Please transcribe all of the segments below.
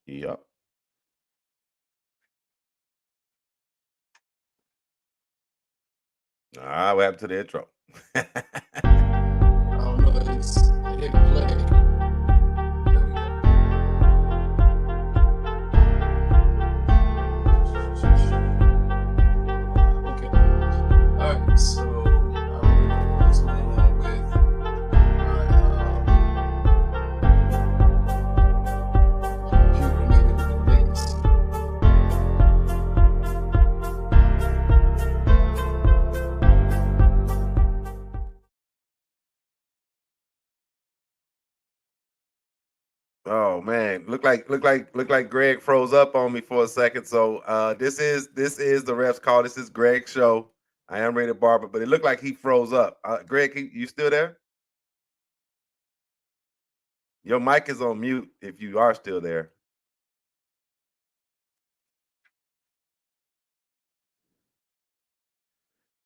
Yep. What happened to the intro? I don't know. It hit play. There we go. Okay. All right. So I don't know what's going on with my computer. Maybe a little latency. Oh man, look like Greg froze up on me for a second. So this is the refs call. This is Greg's show. I am Rated Barber, but it looked like he froze up. Greg, you still there? Your mic is on mute if you are still there.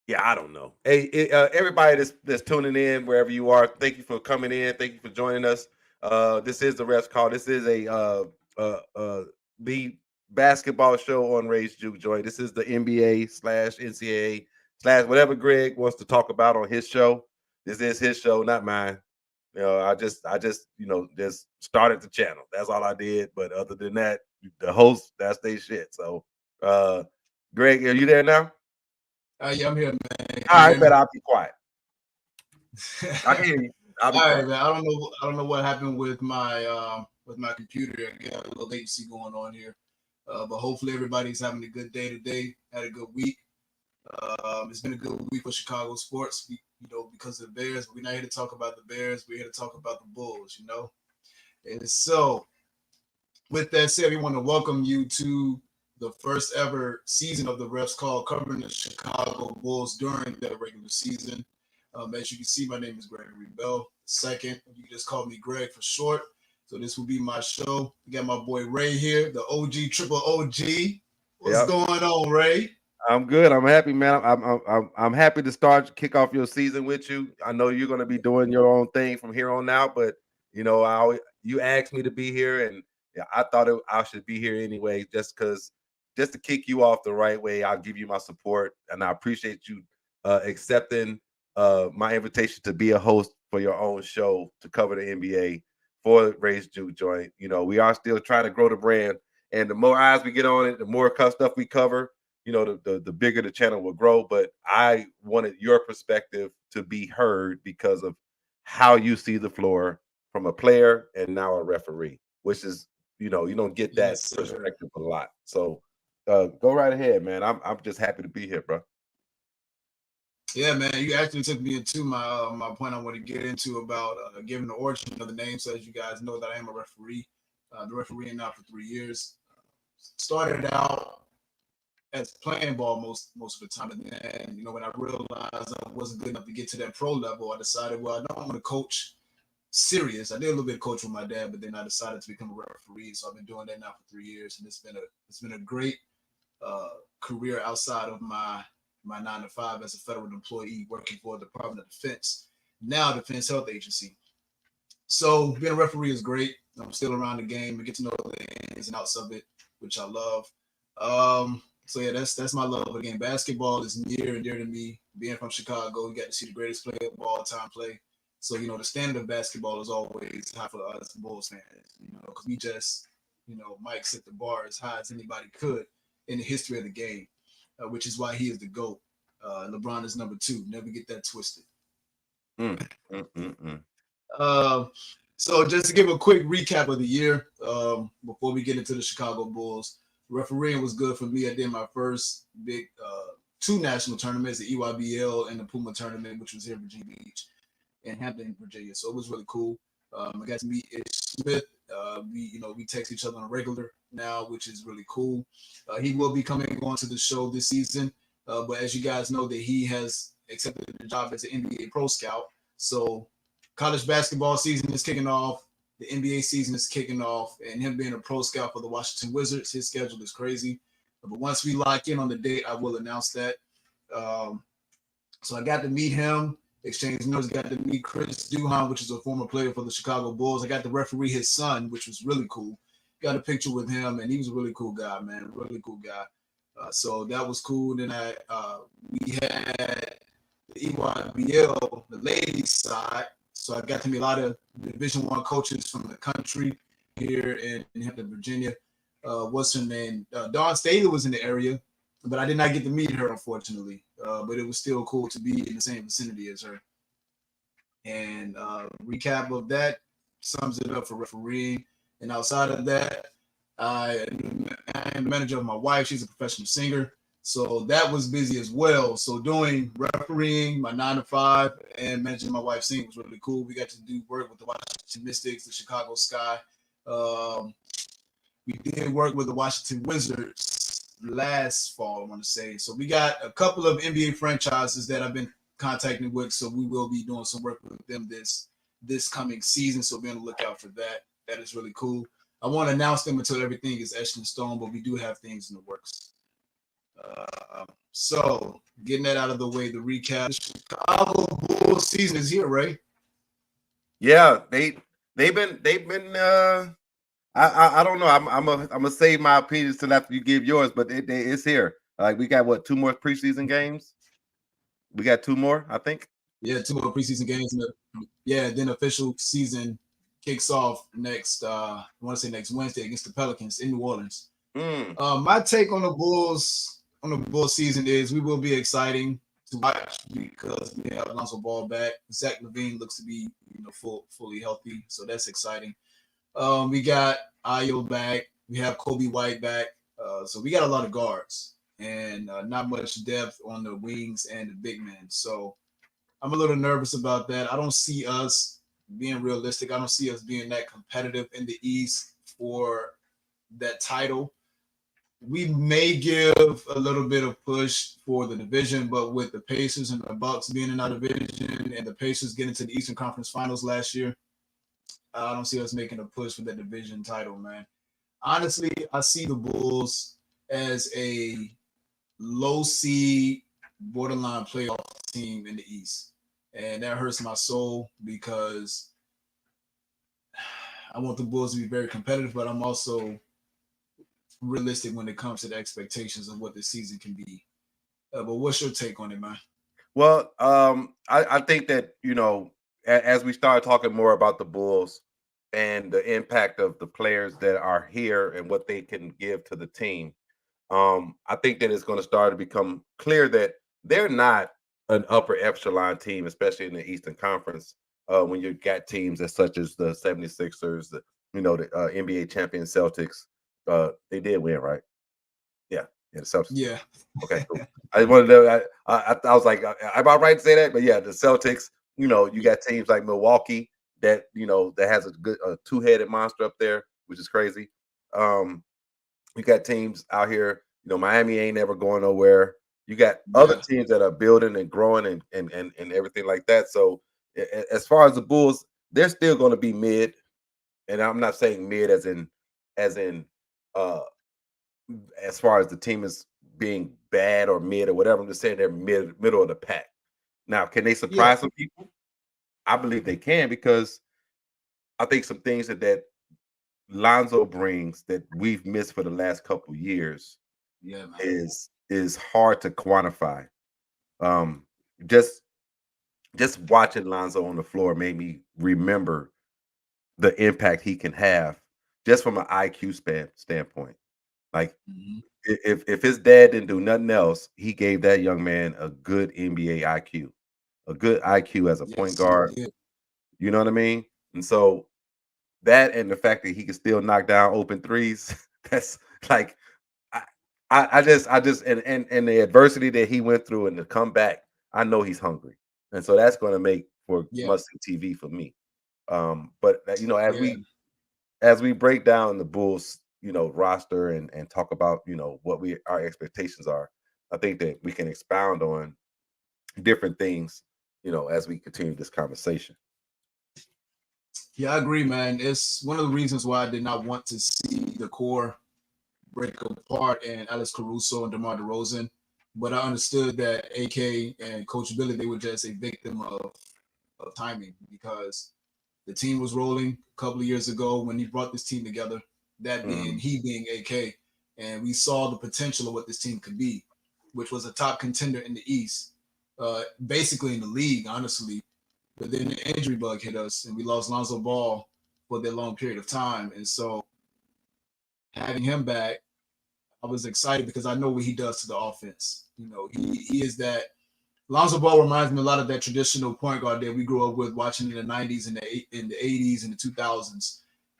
Yeah, I don't know. Hey, everybody that's tuning in wherever you are, thank you for coming in. Thank you for joining us. This is the refs call. This is a the basketball show on Ray's Juke Joint. This is the NBA slash NCAA slash whatever Greg wants to talk about on his show. This is his show, not mine. I just just started the channel. That's all I did. But other than that, the host, that's their shit. So, uh, Greg, are you there now? Yeah, I'm here, man. All Can you right, hear bet me? I'll be quiet. I can hear you. I'll be All right, quiet. man. I don't know what happened with my computer. I got a little latency going on here. But hopefully everybody's having a good day today. Had a good week. It's been a good week for Chicago sports, because of the Bears. We're not here to talk about the Bears. We're here to talk about the Bulls. And so, with that said, we want to welcome you to the first ever season of the Refs Call, covering the Chicago Bulls during their regular season. As you can see, my name is Gregory Bell. Second, you can just call me Greg for short. So this will be my show. We got my boy Ray here, the OG, triple OG. What's Yep. going on, Ray? I'm good. I'm happy, man. I'm happy to kick off your season with you. I know you're going to be doing your own thing from here on out, but you asked me to be here, and yeah, I thought I should be here anyway, just to kick you off the right way. I'll give you my support, and I appreciate you accepting my invitation to be a host for your own show to cover the NBA for Ray's Juke Joint. We are still trying to grow the brand, and the more eyes we get on it, the more stuff we cover, the bigger the channel will grow. But I wanted your perspective to be heard because of how you see the floor from a player and now a referee, which is, you don't get that Yes, sir. perspective a lot. So go right ahead, man. I'm just happy to be here, bro. Yeah, man, you actually took me into my point I want to get into about giving the origin of the name. So as you guys know, that I am a referee. Been refereeing now for 3 years. Started out as playing ball most of the time, and then when I realized I wasn't good enough to get to that pro level, I decided, well, I know I'm going to coach serious. I did a little bit of coaching with my dad, but then I decided to become a referee. So I've been doing that now for 3 years, and it's been a great uh, career outside of my 9 to 5 as a federal employee working for the Department of Defense, now Defense Health Agency. So being a referee is great. I'm still around the game and get to know the ins and outs of it, which I love. So yeah, that's my love of the game. Basketball is near and dear to me. Being from Chicago, you got to see the greatest player of all time play. So the standard of basketball is always high for us Bulls fans. Because we just Mike set the bar as high as anybody could in the history of the game, which is why he is the GOAT. LeBron is number two. Never get that twisted. Mm, mm, mm, mm. Uh, so just to give a quick recap of the year before we get into the Chicago Bulls, refereeing was good for me. I did my first big two national tournaments, the EYBL and the Puma tournament, which was here in Virginia Beach and Hampton, Virginia. So it was really cool. I got to meet Ish Smith. We text each other on a regular now, which is really cool. He will be coming on to the show this season, but as you guys know, that he has accepted the job as an NBA pro scout. So college basketball season is kicking off. The NBA season is kicking off, and him being a pro scout for the Washington Wizards, his schedule is crazy. But once we lock in on the date, I will announce that. Um, so I got to meet him, exchange notes, got to meet Chris Duhon, which is a former player for the Chicago Bulls. I got to referee his son, which was really cool. got a picture with him, and he was a really cool guy, man. Really cool guy. So that was cool. Then we had the EYBL, the ladies side. So I got to meet a lot of Division I coaches from the country here in Hampton, Virginia. What's her name? Dawn Staley was in the area, but I did not get to meet her, unfortunately. But it was still cool to be in the same vicinity as her. And recap of that sums it up for refereeing. And outside of that, I am the manager of my wife. She's a professional singer. So that was busy as well. So doing refereeing, my 9 to 5, and managing my wife's singing was really cool. We got to do work with the Washington Mystics, the Chicago Sky. We did work with the Washington Wizards last fall, I want to say. So we got a couple of NBA franchises that I've been contacting with. So we will be doing some work with them this coming season. So be on the lookout for that. That is really cool. I won't announce them until everything is etched in stone, but we do have things in the works. So getting that out of the way, the recap. The Chicago Bulls season is here, right? Yeah, they've been I don't know. I'm gonna save my opinions till after you give yours, but it's here. Like we got what, 2 more preseason games? We got 2 more, I think. Yeah, 2 more preseason games. Then official season kicks off next. I want to say next Wednesday against the Pelicans in New Orleans. My take on the Bulls season is we will be exciting to watch because we have Alonzo Ball back. Zach LaVine looks to be fully healthy, so that's exciting. We got Ayo back. We have Kobe White back. So we got a lot of guards and not much depth on the wings and the big men. So I'm a little nervous about that. I don't see us being realistic. I don't see us being that competitive in the East for that title. We may give a little bit of push for the division, but with the Pacers and the Bucks being in our division and the Pacers getting to the Eastern Conference Finals last year, I don't see us making a push for that division title, man. Honestly, I see the Bulls as a low seed, borderline playoff team in the East. And that hurts my soul because I want the Bulls to be very competitive, but I'm also realistic when it comes to the expectations of what the season can be. But what's your take on it, man? Well, I think that, as we start talking more about the Bulls and the impact of the players that are here and what they can give to the team, I think that it's going to start to become clear that they're not an upper echelon team, especially in the Eastern Conference, when you got teams as such as the 76ers, the NBA champion Celtics. They did win, right? Yeah, the Celtics. Yeah. Okay, cool. I wanted to. I was like, am I right to say that? But yeah, the Celtics. You got teams like Milwaukee that that has a good 2-headed monster up there, which is crazy. You got teams out here. Miami ain't never going nowhere. You got other teams that are building and growing and everything like that. So as far as the Bulls, they're still going to be mid, and I'm not saying mid as in as far as the team is being bad or mid or whatever. I'm just saying they're middle of the pack. Now, can they surprise some people? I believe they can, because I think some things that Lonzo brings that we've missed for the last couple years is hard to quantify. Just watching Lonzo on the floor made me remember the impact he can have just from an IQ standpoint. Like if his dad didn't do nothing else, he gave that young man a good NBA IQ, a good IQ as a point guard. You know what I mean? And so that, and the fact that he can still knock down open threes, that's like I just and the adversity that he went through and the comeback, I know he's hungry. And so that's going to make for must-see TV for me. But as we break down the Bulls, roster and talk about, what our expectations are, I think that we can expound on different things, as we continue this conversation. Yeah, I agree, man. It's one of the reasons why I did not want to see the core break apart and Alex Caruso and DeMar DeRozan. But I understood that AK and Coach Billy, they were just a victim of timing, because the team was rolling a couple of years ago when he brought this team together. that being he being AK. And we saw the potential of what this team could be, which was a top contender in the East, basically in the league, honestly. But then the injury bug hit us, and we lost Lonzo Ball for that long period of time. And so having him back, I was excited because I know what he does to the offense. You know, he is that. Lonzo Ball reminds me a lot of that traditional point guard that we grew up with watching in the 90s and in the 80s and the 2000s.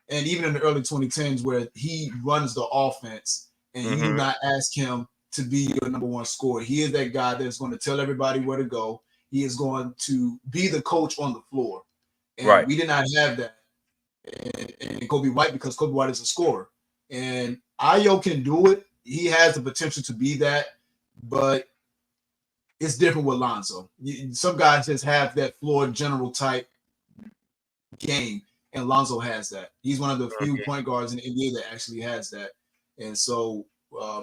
And even in the early 2010s, where he runs the offense and you do not ask him to be your number one scorer. He is that guy that's going to tell everybody where to go. He is going to be the coach on the floor. And we did not have that and Kobe White, because Kobe White is a scorer. And Ayo can do it. He has the potential to be that, but it's different with Lonzo. Some guys just have that floor general type game, and Lonzo has that. He's one of the few point guards in the NBA that actually has that. And so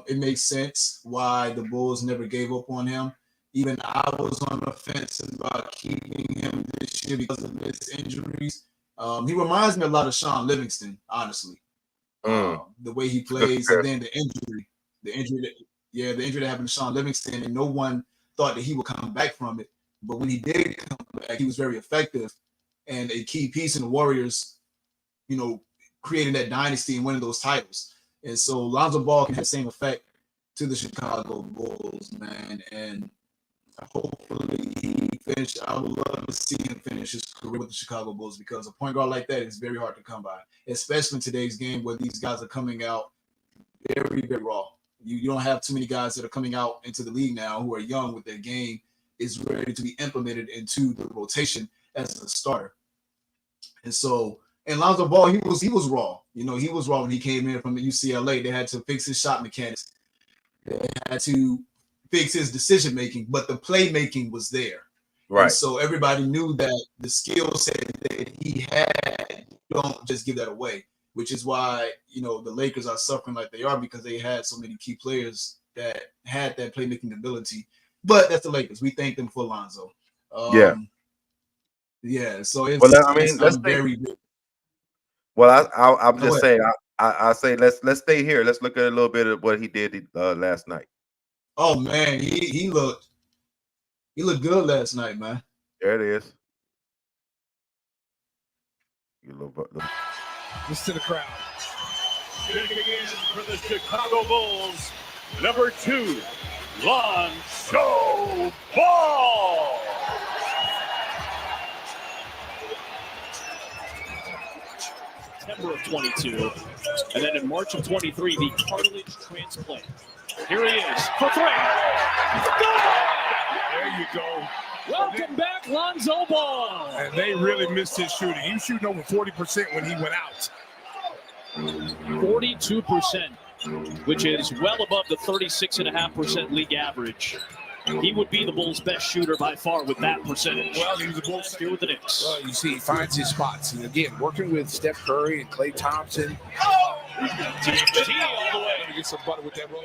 it makes sense why the Bulls never gave up on him. Even I was on the fence about keeping him this year because of his injuries. He reminds me a lot of Sean Livingston, honestly. The way he plays, and then the injury that happened to Sean Livingston, and no one thought that he would come back from it. But when he did come back, he was very effective and a key piece in the Warriors, you know, creating that dynasty and winning those titles. And so Lonzo Ball can have the same effect to the Chicago Bulls, man. And hopefully he finished. I would love to see him finish his career with the Chicago Bulls, because a point guard like that is very hard to come by, especially in today's game where these guys are coming out very, very raw. You don't have too many guys that are coming out into the league now who are young with their game is ready to be implemented into the rotation as a starter. And so, and Lonzo Ball, he was raw. You know, he was raw when he came in from the UCLA. They had to fix his shot mechanics. They had to fix his decision making, but the playmaking was there. Right. And so everybody knew that the skill set that he had, don't just give that away, which is why, you know, the Lakers are suffering like they are, because they had so many key players that had that playmaking ability. But that's the Lakers. We thank them for Lonzo. Yeah. So it's. Well, I mean, let's very. Well, I'm just saying. I say let's stay here. Let's look at a little bit of what he did last night. Oh man, he looked good last night, man. There it is. Listen to the crowd. Checking in for the Chicago Bulls, number 2, Lonzo Ball. September of 22, and then in March of 23, the cartilage transplant. Here he is for 3. There you go. Welcome back, Lonzo Ball. And they really missed his shooting. He was shooting over 40% when he went out. 42%, which is well above the 36.5% league average. He would be the Bulls' best shooter by far with that percentage. Well, he was the Bulls here with the Knicks. Well, you see, he finds his spots. And again, working with Steph Curry and Klay Thompson. TNT all the way. Get some butter with that roll.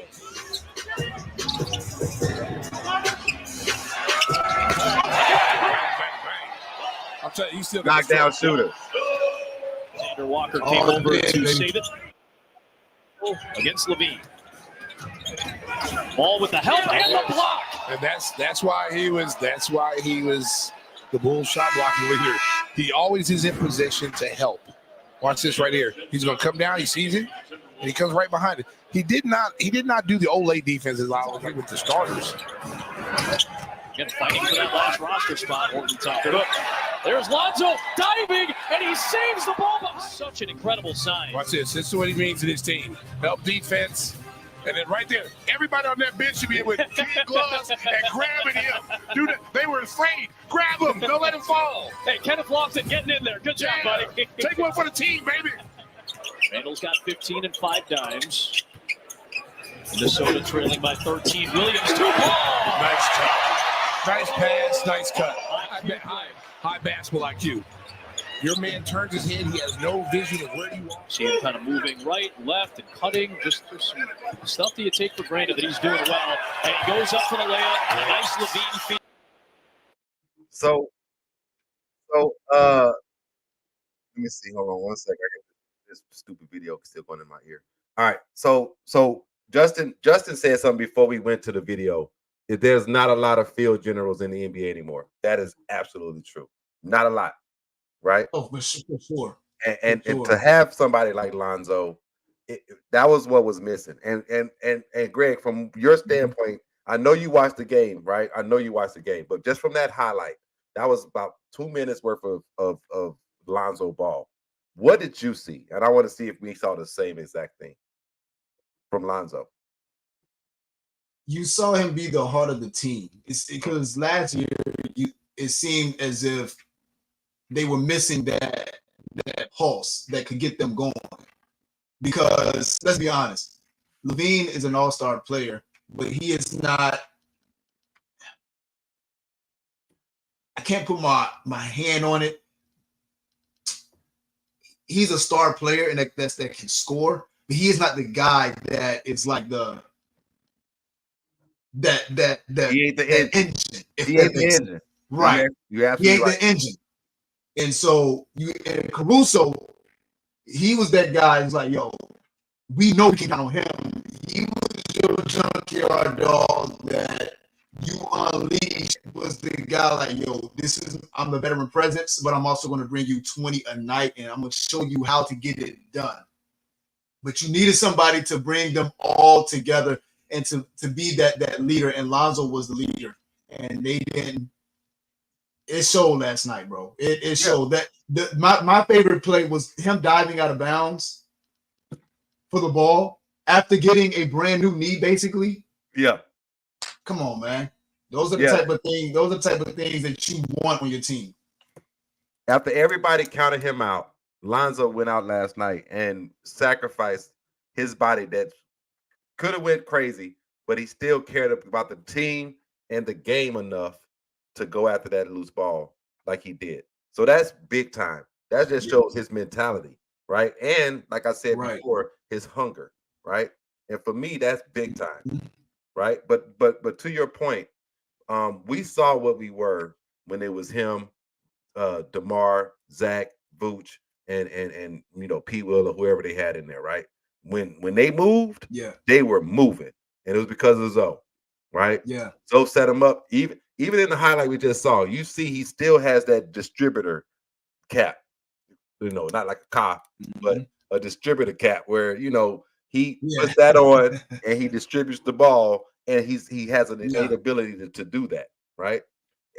I'm telling you, he's still knockdown shooter. Xander Walker came over to save it against Levine. Ball with the help and the block. And that's why he was the Bulls shot blocking leader. He always is in position to help. Watch this right here. He's gonna come down, he sees it, and he comes right behind it. He did not do the Olay defense as I was with the starters. Again, fighting for that last roster spot. Horton Tucker. There's Lonzo diving, and he saves the ball. Such an incredible sign. Watch this. This is what he means to his team. Help defense. And then right there, everybody on that bench should be with kid gloves and grabbing him. Dude, they were afraid. Grab him. Don't let him fall. Hey, Kenneth Lofton getting in there. Good job, buddy. Take one for the team, baby. Randall's got 15 and 5 dimes. Minnesota trailing by 13. Williams, 2 ball. Nice cut. Nice pass, nice cut. High basketball IQ. Your man turns his head. He has no vision of where he wants. See him kind of moving right, left, and cutting. Just some stuff that you take for granted that he's doing well. And he goes up for the layup. And a nice Levine feed. So, let me see. Hold on one second. this stupid video still going in my ear. All right, so Justin said something before we went to the video. That there's not a lot of field generals in the NBA anymore. That is absolutely true. Not a lot, right? Oh, for sure. And to have somebody like Lonzo, that was what was missing. And Greg, from your standpoint, I know you watched the game, right? I know you watched the game, but just from that highlight, that was about 2 minutes worth of Lonzo ball. What did you see? And I want to see if we saw the same exact thing from Lonzo. You saw him be the heart of the team. It's because last year it seemed as if they were missing that pulse that could get them going. Because let's be honest, LaVine is an all-star player, but he is not. I can't put my hand on it. He's a star player and that can score, but he is not the guy that is like the he ain't the engine. He ain't the engine. Right. You He ain't right. the engine. And so Caruso, he was that guy who's like, yo, we know we can count on him. He was your junkyard dog that you unleashed, was the guy like, yo, I'm the veteran presence, but I'm also going to bring you 20 a night and I'm going to show you how to get it done. But you needed somebody to bring them all together and to be that leader, and Lonzo was the leader, and they didn't. It showed last night, bro. It showed that my favorite play was him diving out of bounds for the ball after getting a brand new knee, basically. Yeah. Come on, man. Those are the type of things. Those are the type of things that you want on your team. After everybody counted him out, Lonzo went out last night and sacrificed his body that could have went crazy, but he still cared about the team and the game enough to go after that loose ball like he did. So that's big time. That just shows his mentality, right? And like I said before, his hunger, right? And for me, that's big time, right? But to your point, we saw what we were when it was him, DeMar, Zach, Vooch, and P. Will or whoever they had in there, right? When they moved, they were moving, and it was because of Zoe, right? Yeah. Zoe set him up. Even in the highlight we just saw, you see he still has that distributor cap, not like a cop, but a distributor cap where he puts that on and he distributes the ball, and he has an innate ability to do that, right?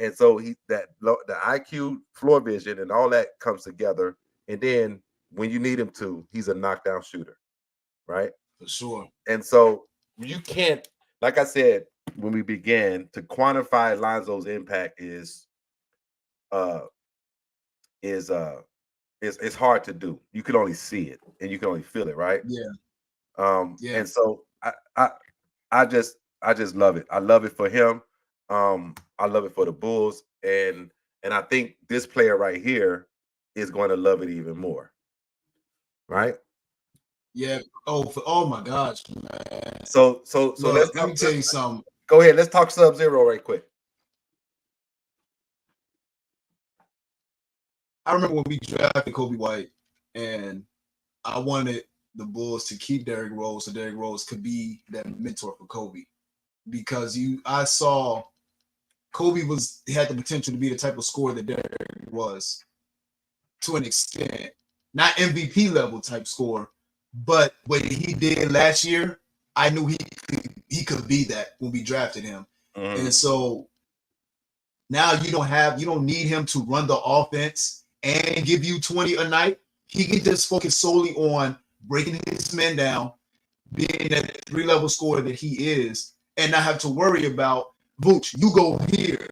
And so the IQ, floor vision, and all that comes together, and then when you need him to, he's a knockdown shooter. Right? For sure. And so you can't, like I said when we began, to quantify Lonzo's impact is it's hard to do. You can only see it and you can only feel it, right? Yeah. And so I just love it. I love it for him. I love it for the Bulls, and I think this player right here is going to love it even more. Right? Yeah. Oh my gosh, man. So let me tell you something. Go ahead. Let's talk Sub-Zero right quick. I remember when we drafted Kobe White, and I wanted the Bulls to keep Derrick Rose so Derrick Rose could be that mentor for Kobe, because I saw Kobe had the potential to be the type of scorer that Derrick was, to an extent, not MVP level type scorer. But what he did last year, I knew he could be that when we drafted him. And so now you don't need him to run the offense and give you 20 a night. He can just focus solely on breaking his men down, being that 3-level scorer that he is, and not have to worry about Vooch, you go here,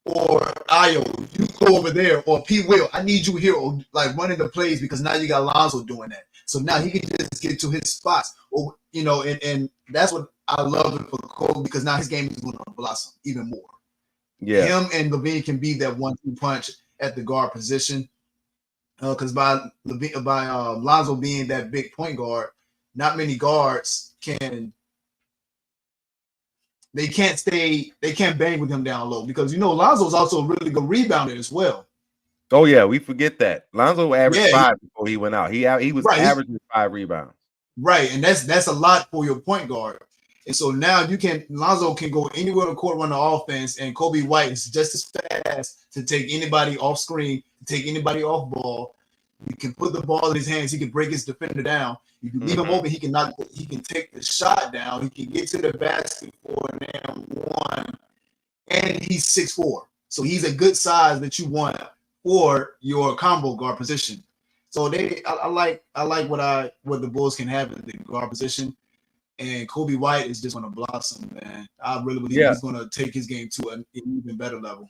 or Ayo, you go over there, or P. Will, I need you here, or like running the plays, because now you got Lonzo doing that. So now he can just get to his spots, or and that's what I love for Kobe, because now his game is going to blossom even more. Yeah, him and LaVine can be that 1-2 punch at the guard position, because by Lonzo being that big point guard, not many guards can. They can't bang with him down low, because Lonzo's also a really good rebounder as well. Oh yeah, we forget that. Lonzo averaged Yeah, 5 before he went out. He was right. averaging 5 rebounds. Right, and that's a lot for your point guard. And so now Lonzo can go anywhere on the court, run the offense, and Kobe White is just as fast to take anybody off screen, to take anybody off ball. You can put the ball in his hands. He can break his defender down. You can leave him open. He can take the shot down. He can get to the basket for an and one. And he's 6'4". So he's a good size that you want for your combo guard position. So I like what the Bulls can have in the guard position. And Kobe White is just going to blossom, man. I really believe he's going to take his game to an even better level.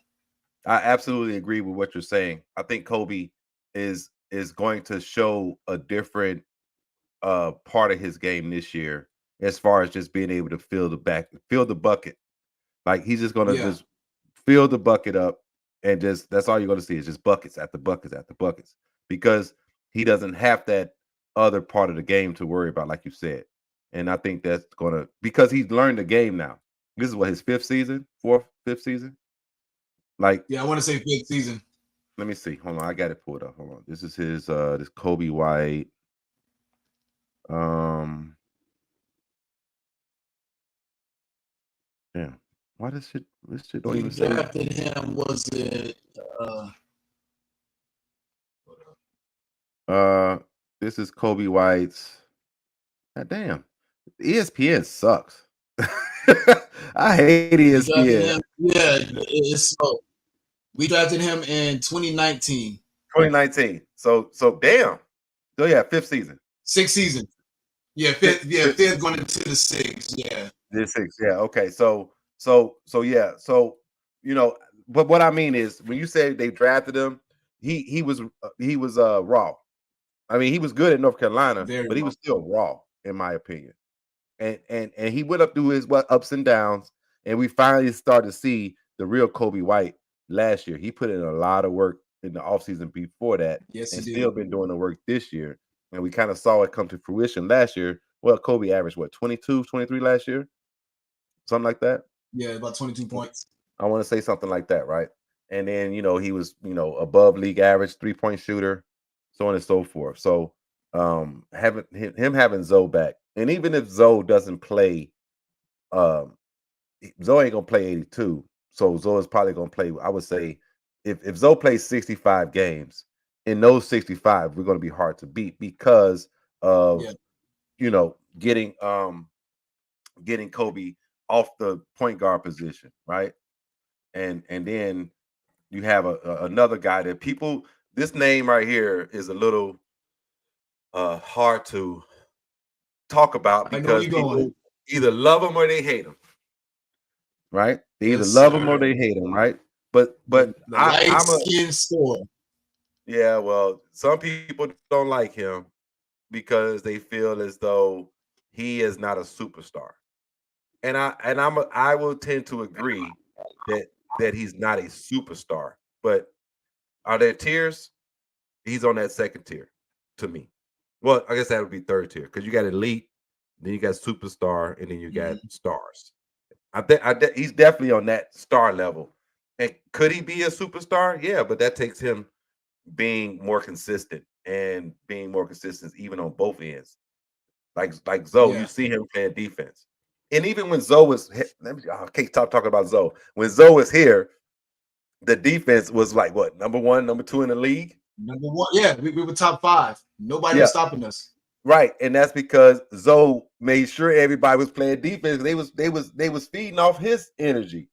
I absolutely agree with what you're saying. I think Kobe is going to show a different part of his game this year as far as just being able to fill the bucket. Like he's just going to just fill the bucket up, and just that's all you're going to see is just buckets after buckets after buckets, because he doesn't have that other part of the game to worry about, like you said. And I think that's going to, because he's learned the game now. This is what, his fifth season? Like, yeah, I want to say fifth season. Let me see. Hold on, I got it pulled up. Hold on. This is his this Kobe White. Damn. Why this shit don't even say drafted him, was it this is Kobe White's. God damn. ESPN sucks. I hate ESPN. Yeah, it's so. We drafted him in 2019. 2019. So damn. So yeah, fifth season. Sixth season. Yeah, fifth going into the sixth. Yeah. The sixth. Yeah. Okay. So yeah. So but what I mean is, when you say they drafted him, he was raw. I mean, he was good at North Carolina, but he was still raw, in my opinion. And he went up through his ups and downs, and we finally started to see the real Kobe White last year. He put in a lot of work in the offseason before that, and still been doing the work this year. And we kind of saw it come to fruition last year. Well, Kobe averaged 22, 23 last year? Something like that? Yeah, about 22 points. I want to say something like that, right? And then, he was, above league average, 3-point shooter, so on and so forth. So having Zoe back, and even if Zoe doesn't play, Zoe ain't gonna play 82. So Zoe is probably gonna play. I would say if Zoe plays 65 games, in those 65, we're gonna be hard to beat because of getting Kobe off the point guard position, right? And then you have another guy that people. This name right here is a little hard to talk about because people either love him or they hate him, right? They either love him or they hate him, right? But I'm a skin score. Yeah, well, some people don't like him because they feel as though he is not a superstar, and I will tend to agree that he's not a superstar. But are there tiers? He's on that second tier to me. Well, I guess that would be third tier, because you got elite, then you got superstar, and then you got stars. He's definitely on that star level. And could he be a superstar? Yeah, but that takes him being more consistent even on both ends. Like Zoe, you see him playing defense. And even when Zoe was, I can't stop talking about Zoe. When Zoe was here, the defense was like what, number 1, number 2 in the league? Number 1, yeah, we were top 5. Nobody was stopping us. Right, and that's because Zoe made sure everybody was playing defense. They was feeding off his energy,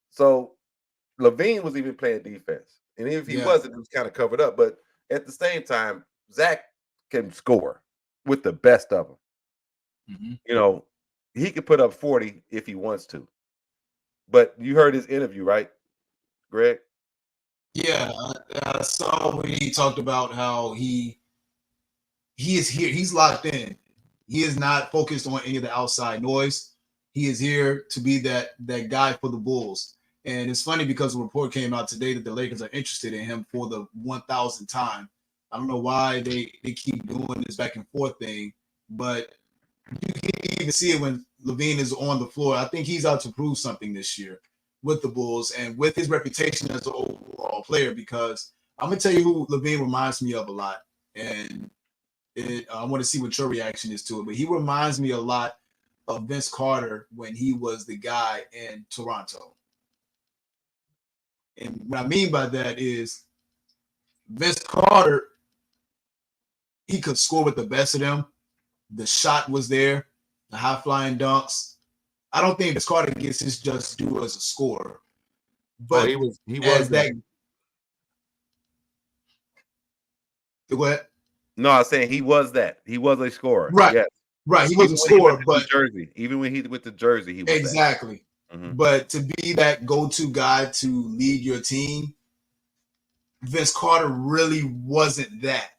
So LaVine was even playing defense, and even if he wasn't, it was kind of covered up. But at the same time, Zach can score with the best of them. Mm-hmm. He could put up 40 if he wants to. But you heard his interview, right, Greg? Yeah, I saw when he talked about how he is here. He's locked in. He is not focused on any of the outside noise. He is here to be that guy for the Bulls. And it's funny because a report came out today that the Lakers are interested in him for the 1,000th time. I don't know why they keep doing this back and forth thing, but you can even see it when LaVine is on the floor. I think he's out to prove something this year with the Bulls, and with his reputation as an overall player, because I'm gonna tell you who LaVine reminds me of a lot, and I want to see what your reaction is to it. But he reminds me a lot of Vince Carter when he was the guy in Toronto. And what I mean by that is Vince Carter, he could score with the best of them. The shot was there, the high flying dunks. I don't think Vince Carter gets his just due as a scorer. But he was that. Go ahead. No, I was saying he was that. He was a scorer. Right. Yes. Right. He was a scorer, but Jersey. Even when he with the Jersey, he was exactly. Mm-hmm. But to be that go-to guy to lead your team, Vince Carter really wasn't that.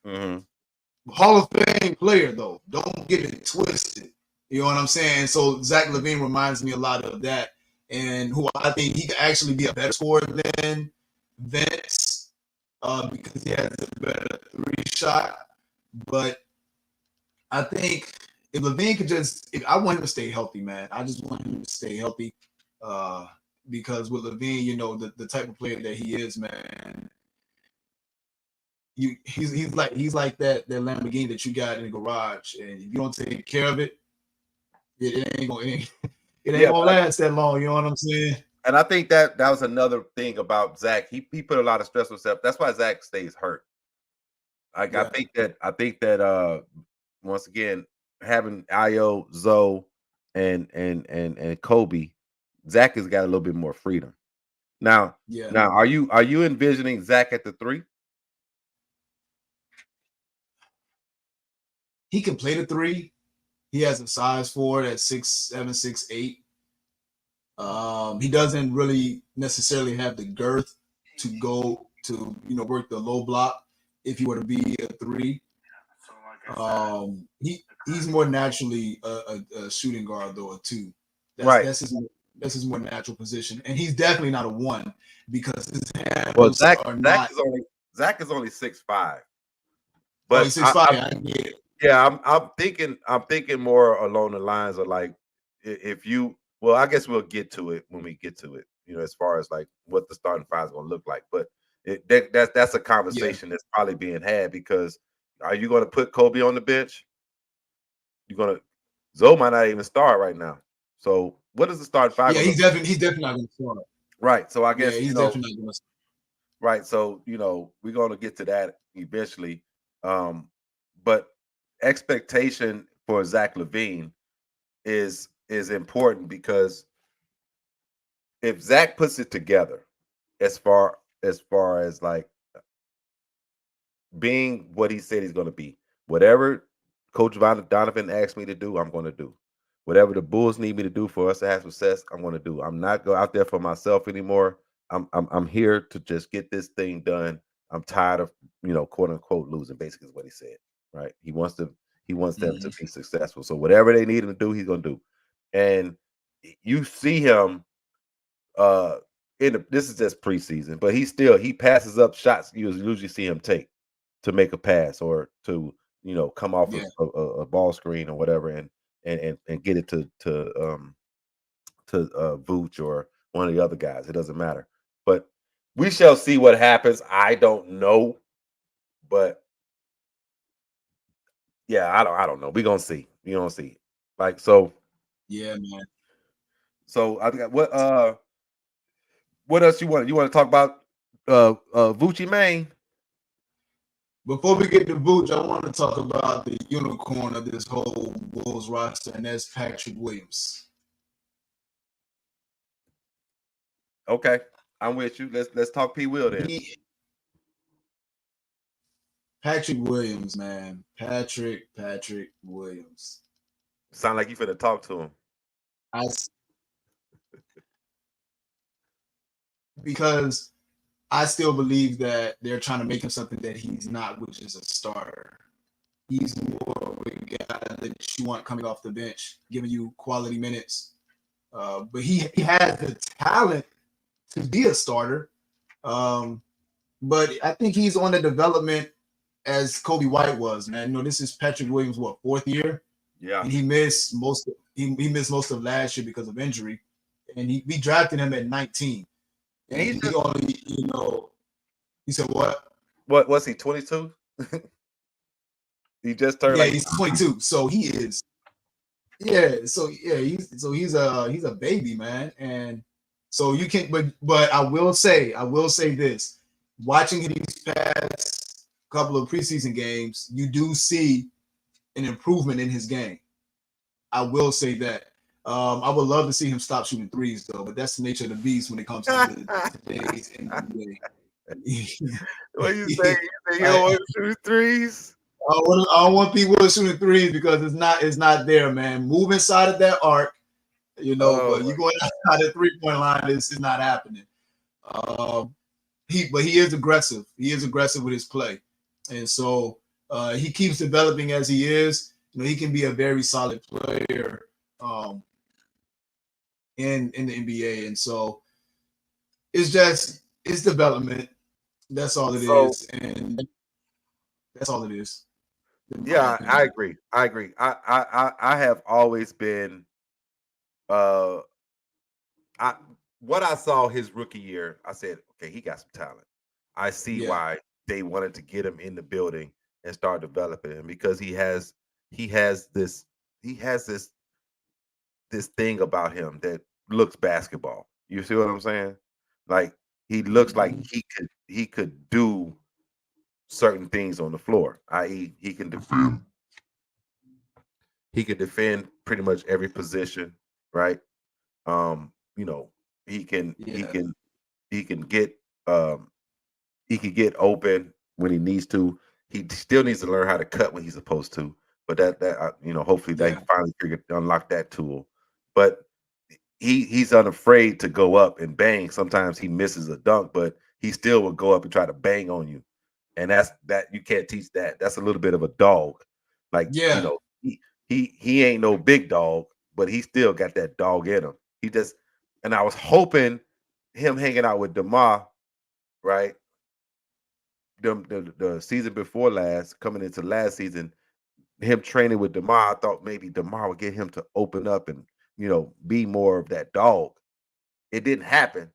Mm-hmm. Hall of Fame player, though. Don't get it twisted. You know what I'm saying? So Zach LaVine reminds me a lot of that, and who I think he could actually be a better scorer than Vince, because he has a better three shot. But I think if LaVine could I want him to stay healthy, man. I just want him to stay healthy, because with LaVine, you know, the type of player that he is, man. He's like that Lamborghini that you got in the garage, and if you don't take care of it, it ain't gonna last that long. You know what I'm saying? And I think that was another thing about Zach. He put a lot of stress on himself. That's why Zach stays hurt. I think that once again, having Ayo, Zoe, and Kobe, Zach has got a little bit more freedom. Now, are you envisioning Zach at the 3? He can play the 3. He has a size for it at 6'7", 6'8". He doesn't really necessarily have the girth to go to, work the low block if he were to be a 3. He's more naturally a shooting guard, though, a 2. That's his more natural position, and he's definitely not a 1 because his handles Zach is only 6'5". But he's 6'5". I get it. Yeah, I'm thinking more along the lines of like, if you, well, I guess we'll get to it when we get to it, as far as like what the starting five is going to look like. But that's a conversation that's probably being had, because are you going to put Kobe on the bench? Zoe might not even start right now. So what is the starting five? Yeah, he's definitely not going to start. Right. So I guess he's definitely not going to start. Right. So we're going to get to that eventually. But expectation for Zach LaVine is important, because if Zach puts it together as far as like being what he said he's going to be, whatever Coach Donovan asked me to do, I'm going to do. Whatever the Bulls need me to do for us to have success, I'm going to do. I'm not go out there for myself anymore. I'm here to just get this thing done. I'm tired of, quote unquote, losing, basically is what he said. Right. He wants them to be successful. So whatever they need him to do, he's gonna do. And you see him this is just preseason, but he passes up shots you usually see him take to make a pass or to come off a ball screen or whatever and get it to Vooch or one of the other guys. It doesn't matter. But we shall see what happens. I don't know, but yeah, I don't know. We're gonna see. We're gonna see. Like, so yeah, man. So I think what else you want? You want to talk about Vucci Mane? Before we get to Vooch, I want to talk about the unicorn of this whole Bulls roster, and that's Patrick Williams. Okay, I'm with you. Let's talk P. Will then. Patrick Williams, man. Patrick Williams. Sound like you finna talk to him. Because I still believe that they're trying to make him something that he's not, which is a starter. He's more of a guy that you want coming off the bench, giving you quality minutes. But he has the talent to be a starter. But I think he's on the development as Kobe White was, man. This is Patrick Williams, fourth year? Yeah. And he missed most of last year because of injury. And we drafted him at 19. And he only, he said what? What was he, 22? He just turned He's 22. So he is. Yeah, he's a baby, man. And so you can but I will say this. Watching these past couple of preseason games, you do see an improvement in his game. I will say that. I would love to see him stop shooting threes, though, but that's the nature of the beast when it comes to today's NBA. What you say? You don't want to shoot threes? I don't want people shooting threes because it's not there, man. Move inside of that arc, but you going outside the 3-point line is not happening. He is aggressive. He is aggressive with his play, and so he keeps developing as he is. He can be a very solid player in the NBA, and so it's development. That's all it is, and that's all it is. Yeah, I agree. I have always been what I saw his rookie year, I said, okay, he got some talent. I see why they wanted to get him in the building and start developing him, because he has this thing about him that looks basketball. You see what I'm saying? Like, he looks like he could do certain things on the floor, i.e., he can defend. He could defend pretty much every position, right? He can get he can get open when he needs to. He still needs to learn how to cut when he's supposed to. But hopefully they finally unlock that tool. But he's unafraid to go up and bang. Sometimes he misses a dunk, but he still will go up and try to bang on you. And that you can't teach that. That's a little bit of a dog. Like, he ain't no big dog, but he still got that dog in him. And I was hoping him hanging out with DeMar, right? The season before last, coming into last season, him training with DeMar, I thought maybe DeMar would get him to open up and, be more of that dog. It didn't happen,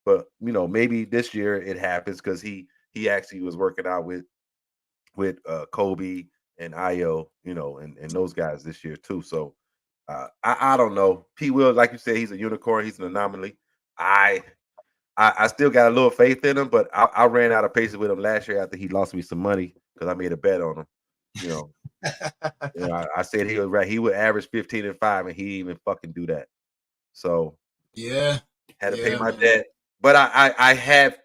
but maybe this year it happens because he actually was working out with Kobe and Ayo, and those guys this year too. So I don't know. P. Will, like you said, he's a unicorn. He's an anomaly. I still got a little faith in him, but I ran out of patience with him last year after he lost me some money because I made a bet on him. I said he was right. He would average 15 and 5, and he didn't even fucking do that. So had to pay my debt. But I had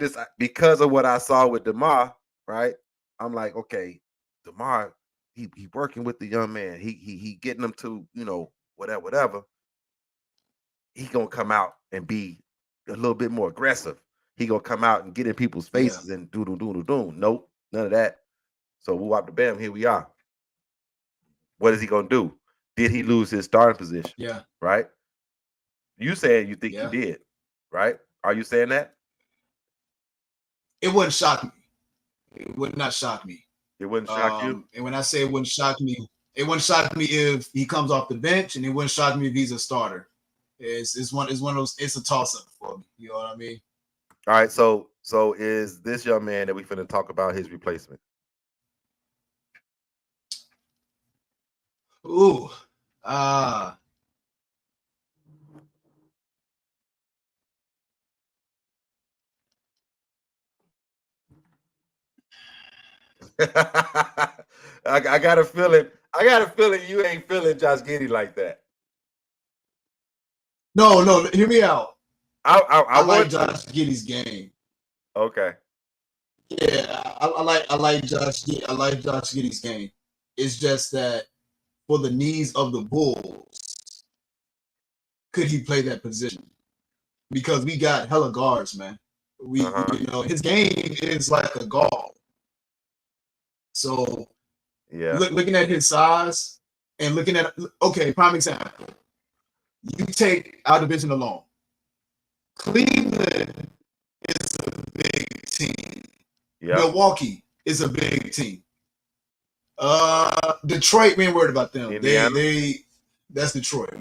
this because of what I saw with DeMar, right? I'm like, okay, DeMar, he working with the young man. He getting them to, whatever. He gonna come out and be a little bit more aggressive. He gonna come out and get in people's faces and do. Nope, none of that. So we'll whop the bam. Here we are. What is he gonna do? Did he lose his starting position? Yeah. Right. You saying you think he did, right? Are you saying that? It wouldn't shock me. It would not shock me. It wouldn't shock you. And when I say it wouldn't shock me if he comes off the bench, and it wouldn't shock me if he's a starter. It's one of those. It's a toss up for me. You know what I mean? All right. So is this young man that we finna talk about his replacement? Ooh. I got a feeling. You ain't feeling Josh Giddey like that. No. Hear me out. I like Josh Giddey's game. Okay. Yeah, I like Josh. I like Josh Giddey's game. It's just that for the needs of the Bulls, could he play that position? Because we got hella guards, man. His game is like a guard. So looking at his size and looking at prime example. You take our division alone. Cleveland is a big team. Yep. Milwaukee is a big team. Detroit, we ain't worried about them. That's Detroit.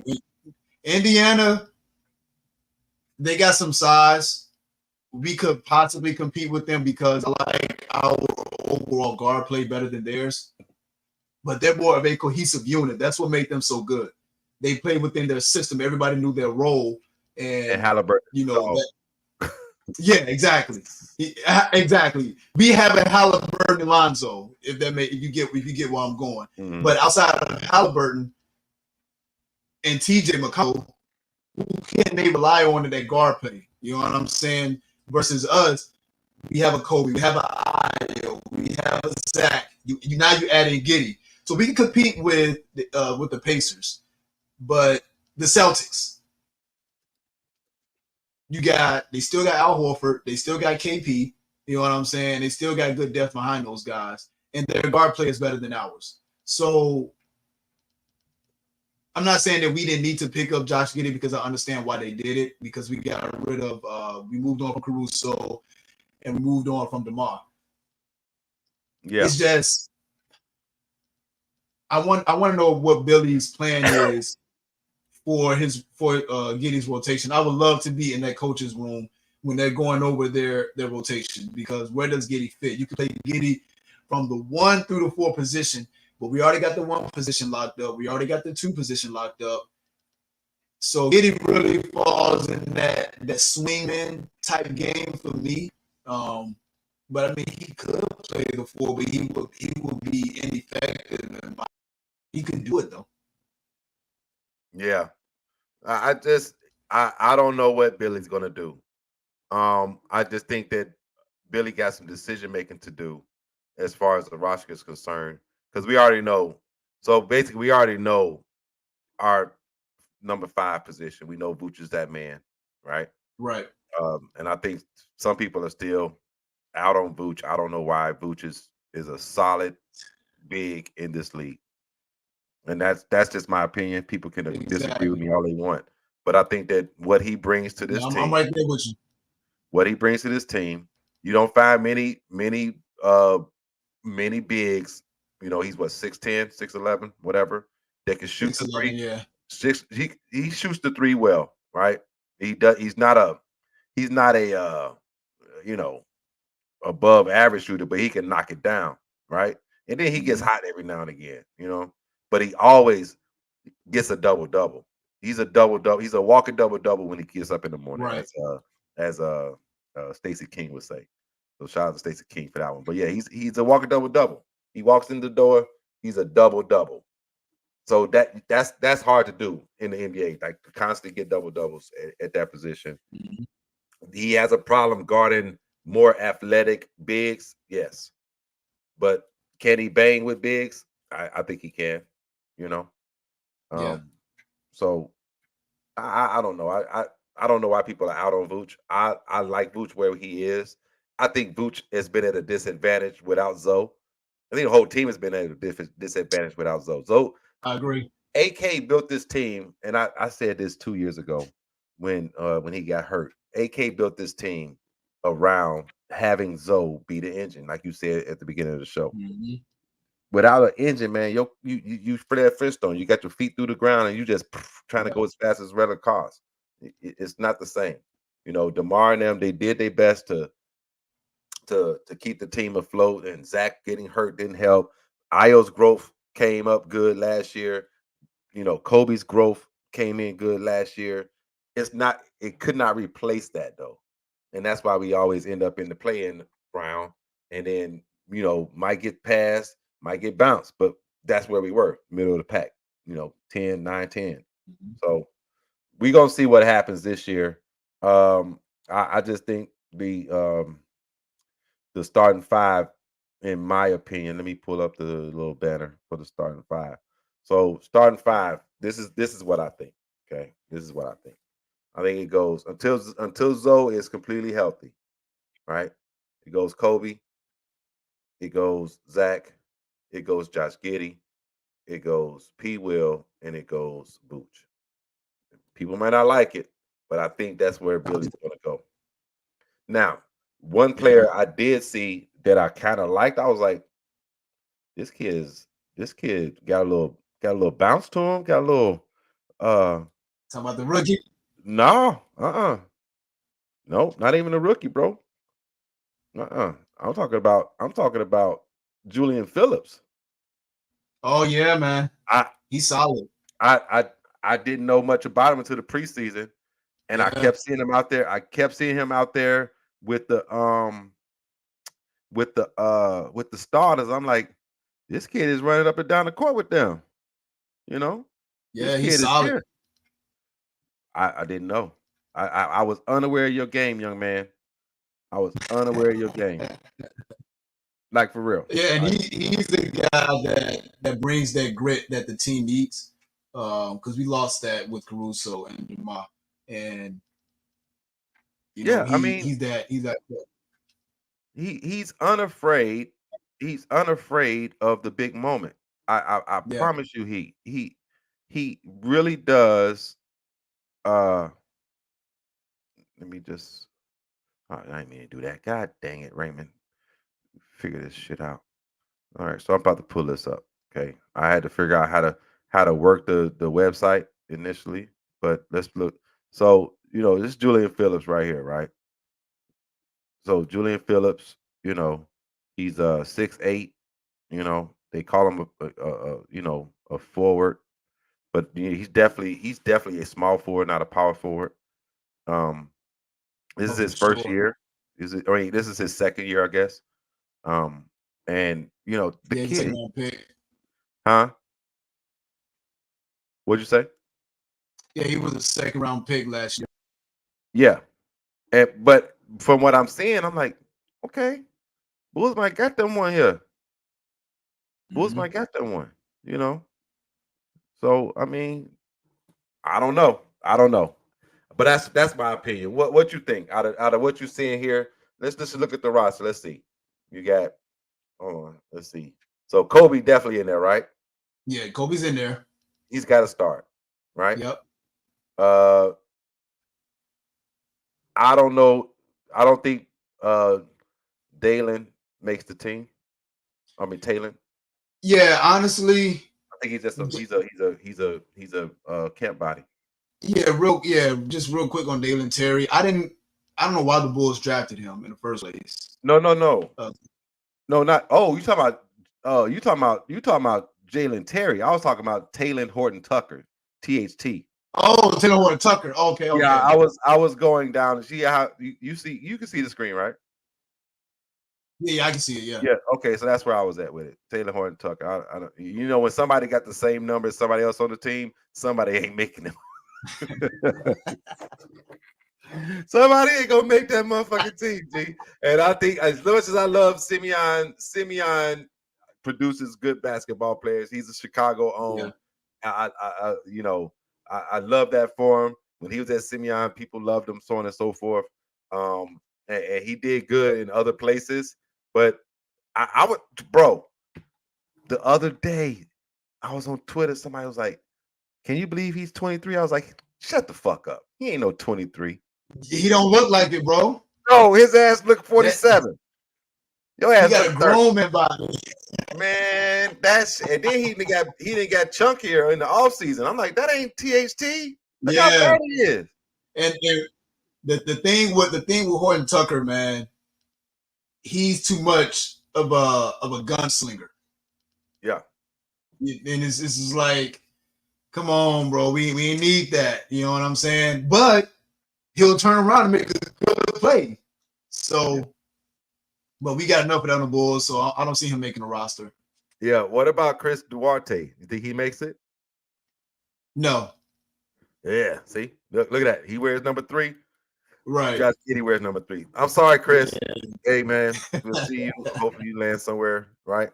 Indiana, they got some size. We could possibly compete with them because I like our overall guard play better than theirs. But they're more of a cohesive unit. That's what made them so good. They played within their system. Everybody knew their role. And Halliburton. you know, yeah, exactly. Exactly. We have a Halliburton and Lonzo, if you get where I'm going. Mm-hmm. But outside of Halliburton and TJ McConnell, who can they rely on in that guard play? You know what I'm saying? Versus us, we have a Kobe, we have a Ayo, we have a Zach. Now you add in Giddey, so we can compete with the Pacers, but the Celtics, they still got Al Horford, they still got KP. You know what I'm saying? They still got good depth behind those guys, and their guard play is better than ours. So I'm not saying that we didn't need to pick up Josh Giddey because I understand why they did it, because we got rid of we moved on from Caruso and we moved on from DeMar. Yeah. It's just I want to know what Billy's plan is for Giddey's rotation. I would love to be in that coach's room when they're going over their rotation, because where does Giddey fit? You can play Giddey from the 1 through the 4 position. But we already got the 1 position locked up. We already got the 2 position locked up. So Giddey really falls in that swingman type game for me. But I mean, he could play the 4, but he would be ineffective. He could do it though. Yeah, I don't know what Billy's gonna do. I just think that Billy got some decision making to do as far as the roster is concerned. Because we already know. So basically, we already know our number 5 position. We know Vooch is that man, right? Right. And I think some people are still out on Vooch. I don't know why. Vooch is a solid big in this league. And that's just my opinion. People can disagree with me all they want. But I think that what he brings to this team. I'm right there with you. What he brings to this team, you don't find many bigs. You know, he's what, 6'10", 6'11", whatever, that can shoot the 3. Yeah. He shoots the 3 well, right? He's not a above average shooter, but he can knock it down, right? And then he gets hot every now and again, but he always gets a double-double. He's a double-double. He's a walking double-double when he gets up in the morning, right, as Stacey King would say. So shout out to Stacey King for that one. But yeah, he's a walking double-double. He walks in the door, he's a double-double. So that's hard to do in the NBA, like to constantly get double-doubles at that position. Mm-hmm. He has a problem guarding more athletic bigs, yes. But can he bang with bigs? I think he can, yeah. So I don't know. I don't know why people are out on Vooch. I like Vooch where he is. I think Vooch has been at a disadvantage without Zoe. I think the whole team has been at a disadvantage without Zoe. I agree. AK built this team, and I said this 2 years ago when he got hurt. AK built this team around having Zoe be the engine, like you said at the beginning of the show. Mm-hmm. Without an engine, man, you Fred Flintstone. You got your feet through the ground, and you just trying to go as fast as regular cars. It's not the same. DeMar and them, they did their best to keep the team afloat, and Zach getting hurt didn't help. Ayo's growth came up good last year. Kobe's growth came in good last year. It could not replace that though. And that's why we always end up in the play-in round. And then, might get passed, might get bounced, but that's where we were, middle of the pack, 10, 9, 10. Mm-hmm. So we're going to see what happens this year. I just think the starting 5, in my opinion, let me pull up the little banner for the starting 5. So starting 5, this is what I think. Okay, this is what I think. I think it goes until Zoe is completely healthy, right? It goes Kobe, it goes Zach, it goes Josh Giddey, it goes P. Will, and it goes Vooch. People might not like it, but I think that's where Billy's going to go. Now, one player I did see that I kind of liked, I was like, this kid got a little bounce to him, got a little talking about the rookie. No, No, not even a rookie, bro. I'm talking about Julian Phillips. Oh yeah, man. I He's solid. I didn't know much about him until the preseason, and I Yeah. kept seeing him out there. I kept seeing him out there with the starters. I'm like, this kid is running up and down the court with them. You know, this Yeah, he's kid is solid. here. I didn't know. I was unaware of your game, young man. I was unaware of your game. Like for real. Yeah, and he's the guy that brings that grit that the team needs. Because we lost that with Caruso and Dumas, and I mean, he's that he's unafraid. He's unafraid of the big moment. I Yeah. promise you, he really does. Let me just. I didn't mean to do that. God dang it, Raymond. Figure this shit out. All right, so I'm about to pull this up. Okay, I had to figure out how to work the website initially, but let's look. So this is Julian Phillips right here, right? So Julian Phillips, he's 6'8". They call him a forward, but he's definitely a small forward, not a power forward. This is his first year. This is his second year, I guess. And the kid, pick. huh? What'd you say? Yeah, he was a second round pick last year. Yeah, but from what I'm seeing, I'm like, okay, Bulls might got them one here. Bulls might got that one, So I mean, I don't know. But that's my opinion. What you think out of what you're seeing here? Let's just look at the roster. Let's see. You got. Hold on. Let's see. So Kobe definitely in there, right? Yeah, Kobe's in there. He's got to start, right? Yep. I don't know. I don't think Dalen makes the team. I mean Talon. Yeah, honestly, I think he's a camp body. Just real quick on Dalen Terry. I don't know why the Bulls drafted him in the first place. No. No, not. Oh, you talking about Jalen Terry. I was talking about Talon Horton Tucker, THT. Oh, Taylor Horton Tucker. Okay. Yeah, I was going down to see how you can see the screen, right? Yeah, I can see it. Yeah. Yeah. Okay, so that's where I was at with it. Taylor Horton Tucker. I don't. When somebody got the same number as somebody else on the team, somebody ain't making them. Somebody ain't gonna make that motherfucking team, G. And I think as much as I love Simeon produces good basketball players. He's a Chicago owned. Yeah. I love that for him. When he was at Simeon, people loved him, so on and so forth. And he did good in other places. But I would, bro. The other day, I was on Twitter. Somebody was like, "Can you believe he's 23?" I was like, "Shut the fuck up. He ain't no 23. He don't look like it, bro. No, his ass look 47. Your ass got a grown man body. Man, and then he didn't got chunkier in the offseason. I'm like, that ain't THT. Look how bad he is. And the thing with Horton Tucker, man, he's too much of a gunslinger. Yeah. And this is like, come on, bro. We need that. You know what I'm saying? But he'll turn around and make a good play. So, but we got enough of that on the Bulls, so I don't see him making a roster. Yeah. What about Chris Duarte? You think he makes it? No. Yeah. See, look at that. He wears number 3. Right. Josh Giddey wears number 3. I'm sorry, Chris. Hey, man. We'll see you. Hopefully you land somewhere, right?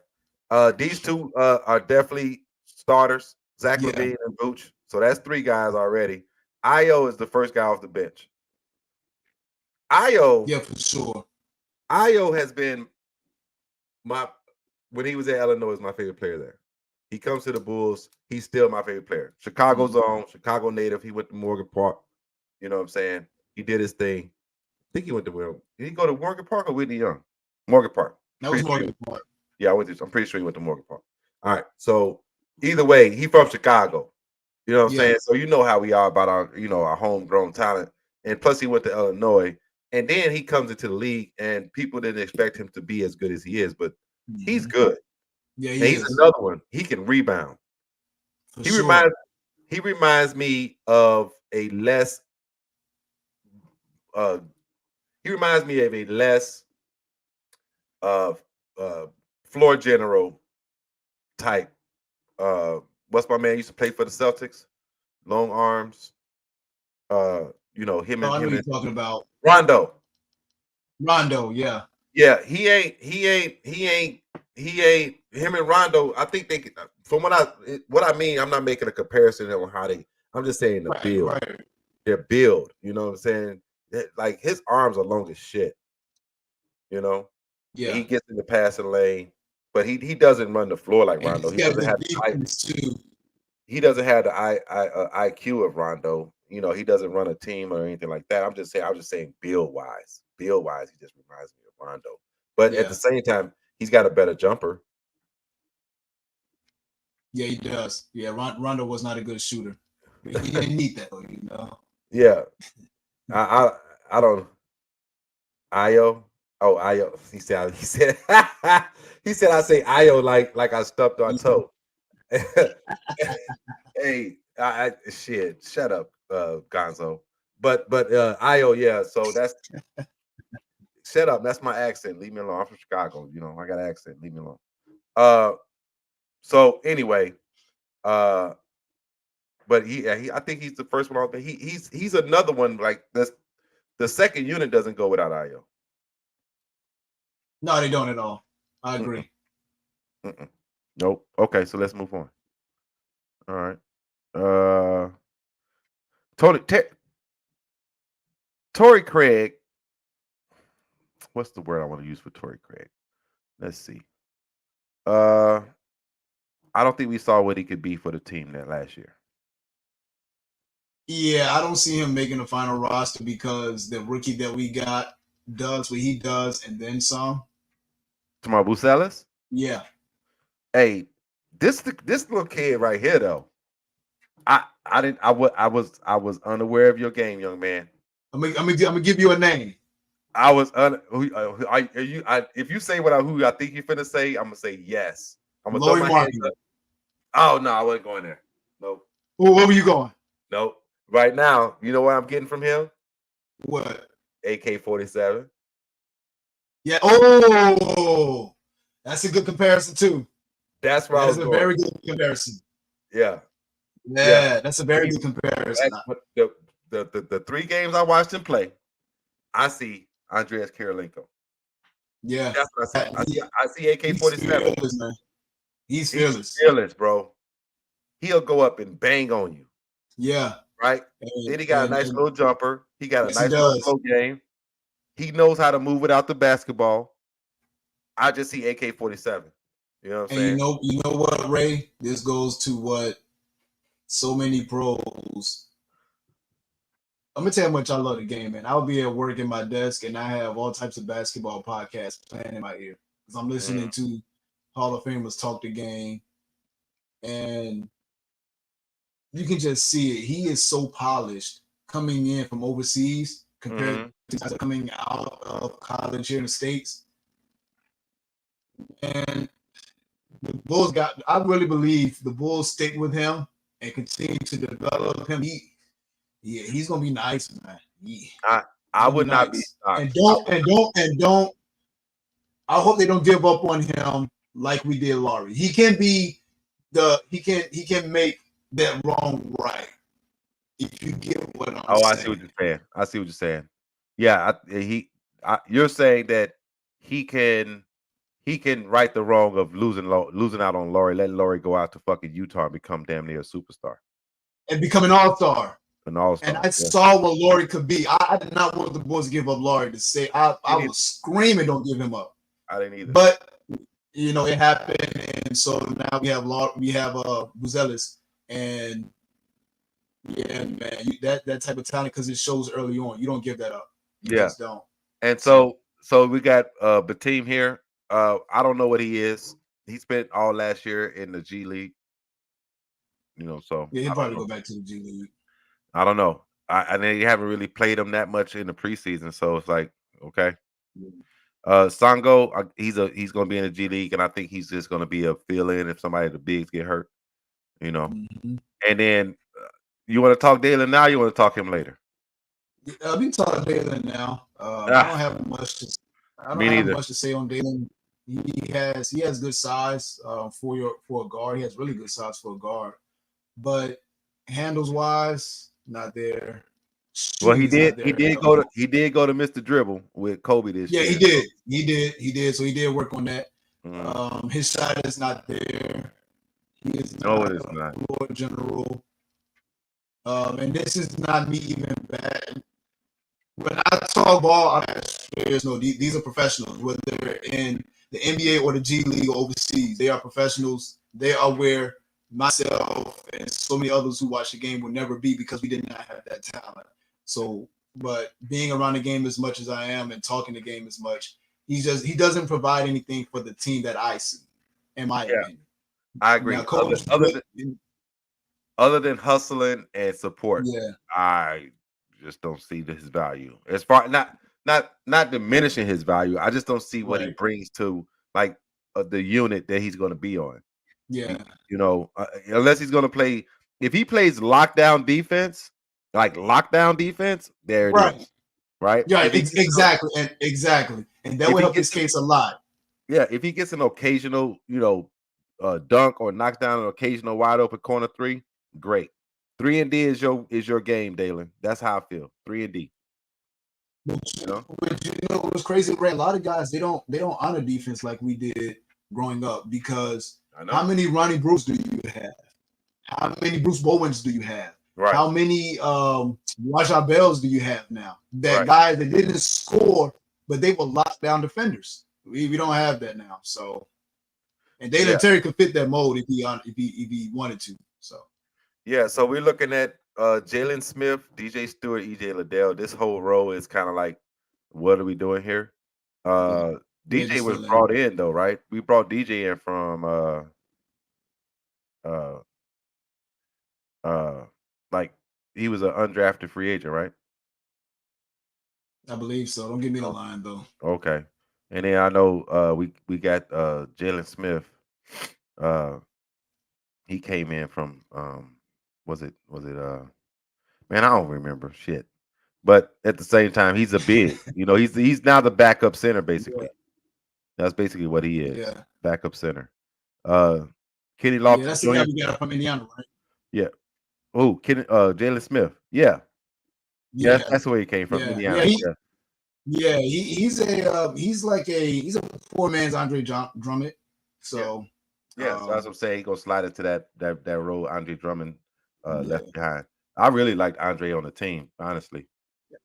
These two are definitely starters. Zach LaVine and Vooch. So that's 3 guys already. Ayo is the first guy off the bench. Ayo. Yeah, for sure. Ayo has been when he was at Illinois, is my favorite player there. He comes to the Bulls. He's still my favorite player. Chicago's own, Chicago native. He went to Morgan Park. You know what I'm saying? He did his thing. I think he went to where? Did he go to Morgan Park or Whitney Young? Morgan Park. That was Morgan Park. Yeah, I'm pretty sure he went to Morgan Park. All right. So either way, he from Chicago. You know what I'm saying? So you know how we are about our homegrown talent. And plus he went to Illinois. And then he comes into the league, and people didn't expect him to be as good as he is, but he's good. Yeah, And he's another one. He can rebound. For He sure. reminds me of a less he reminds me of a less floor general type. What's my man used to play for the Celtics? Long arms. Him Oh, I know and you're talking about Rondo. Rondo. Yeah. Yeah, he ain't him and Rondo. I think they from what I mean, I'm not making a comparison on how I'm just saying the build. Right. Their build, you know what I'm saying? Like his arms are long as shit. You know? Yeah. He gets in the passing lane, but he doesn't run the floor like And Rondo. he's He got doesn't the have defense too. he doesn't have the IQ of Rondo. He doesn't run a team or anything like that. I'm just saying build wise. Build wise, he just reminds me of Rondo. But at the same time, he's got a better jumper. Yeah, he does. Yeah, Rondo was not a good shooter. He didn't need that, Yeah. I don't Io. Oh, Io. He said he said I say Io like I stubbed our toe. Hey, shit, shut up, Gonzo. But Io, yeah. So that's shut up. That's my accent. Leave me alone. I'm from Chicago. I got an accent. Leave me alone. So anyway, but I think he's the first one out there. He's another one like this. The second unit doesn't go without Io. No, they don't at all. I agree. Nope. Okay, so let's move on. All right. Torrey Craig. What's the word I want to use for Torrey Craig? Let's see. I don't think we saw what he could be for the team that last year. Yeah, I don't see him making the final roster because the rookie that we got does what he does and then some. Tomorrow Bucelis? Yeah. Hey, this little kid right here though. I was unaware of your game, young man. I'm gonna give you a name. I was if you say who I think you're finna say, I'm gonna say yes. I'm gonna throw my hands up. Oh no, I wasn't going there. Nope. Well, where were you going? Nope. Right now, you know what I'm getting from him? What? AK-47. Yeah. Oh, that's a good comparison too. That's where I was going. Very good comparison. Yeah. Yeah, that's a very good comparison. The 3 games I watched him play, I see Andreas Kirilenko. Yeah. That's what I see. I see AK-47. He's fearless. He's fearless, bro. He'll go up and bang on you. Yeah. Right? Then he got a nice little jumper. He got a nice little flow game. He knows how to move without the basketball. I just see AK-47. You know what I'm saying? You know what, Ray? This goes to what so many pros. I'm gonna tell you how much I love the game, man. I'll be at work in my desk and I have all types of basketball podcasts playing in my ear because I'm listening to Hall of Famers talk the game, and you can just see it. He is so polished coming in from overseas compared to coming out of college here in the States. And the Bulls I really believe the Bulls stick with him and continue to develop him. He's gonna be nice, man. I would not be shocked. And don't. I hope they don't give up on him like we did Laurie. He can make that wrong right. If you get what I'm saying. I see what you're saying. Yeah, you're saying that he can right the wrong of losing out on Laurie, letting Laurie go out to fucking Utah and become damn near a superstar. And become an all-star. An all-star. And I saw what Laurie could be. I did not want the Bulls to give up Laurie to say I was screaming, don't give him up. I didn't either. But it happened, and so now we have Buzelis, and yeah, man, that type of talent because it shows early on. You don't give that up. You just don't. And so we got Bateem here. I don't know what he is. He spent all last year in the G League. So yeah, he'll probably go back to the G League. I don't know. and they haven't really played him that much in the preseason, so it's like okay. Sango, he's going to be in the G League, and I think he's just going to be a fill-in if somebody of the bigs get hurt, you know. Mm-hmm. And then you want to talk Dalen now? You want to talk him later? We can talk Dalen now. I don't have much to. Much to say on Dalen. He has good size for a guard. He has really good size for a guard, but handles wise, not there. Well, he did go to Mr. Dribble with Kobe this year. Yeah, he did. So he did work on that. His shot is not there. He is not it is not. Floor general. And this is not me even bad. When I talk ball, these are professionals, whether they're in the NBA or the G League or overseas. They are professionals. They are where myself and so many others who watch the game will never be because we did not have that talent. So, but being around the game as much as I am and talking the game as much, he doesn't provide anything for the team that I see, in my opinion. I agree. Now, other than hustling and support, I just don't see his value. As far not diminishing his value, I just don't see what he brings to like the unit that he's going to be on. Yeah, unless he's going to play. If he plays lockdown defense, there it is. Right? Yeah, exactly. And that would help his case a lot. Yeah, if he gets an occasional, dunk or knocks down an occasional wide open corner three, great. 3 and D is your game, Dalen. That's how I feel. 3 and D. What's crazy, Ray? A lot of guys they don't honor defense like we did growing up because how many Ronnie Bruce do you have? How many Bruce Bowens do you have? Right. How many Rajah Bells do you have now? That guys that didn't score, but they were locked down defenders. We don't have that now. So, and Dalen Terry could fit that mold if he wanted to. So, so we're looking at Jalen Smith, DJ Stewart, EJ Liddell. This whole row is kind of like, what are we doing here? DJ was brought in though, right? We brought DJ in from like he was an undrafted free agent, right? I believe so. Don't give me the line though. Okay. And then I know we got Jalen Smith. He came in from was it man, I don't remember shit. But at the same time, he's a big, he's now the backup center, basically. That's basically what he is. Yeah. Backup center. Kenny Lofton. That's the guy we got from Indiana, right? Yeah. Oh, Jalen Smith. Yeah. Yeah, that's where he came from. Indiana. He's a poor man's Andre Drummond. So so that's what I'm saying. He's gonna slide into that role Andre Drummond left behind. I really liked Andre on the team, honestly.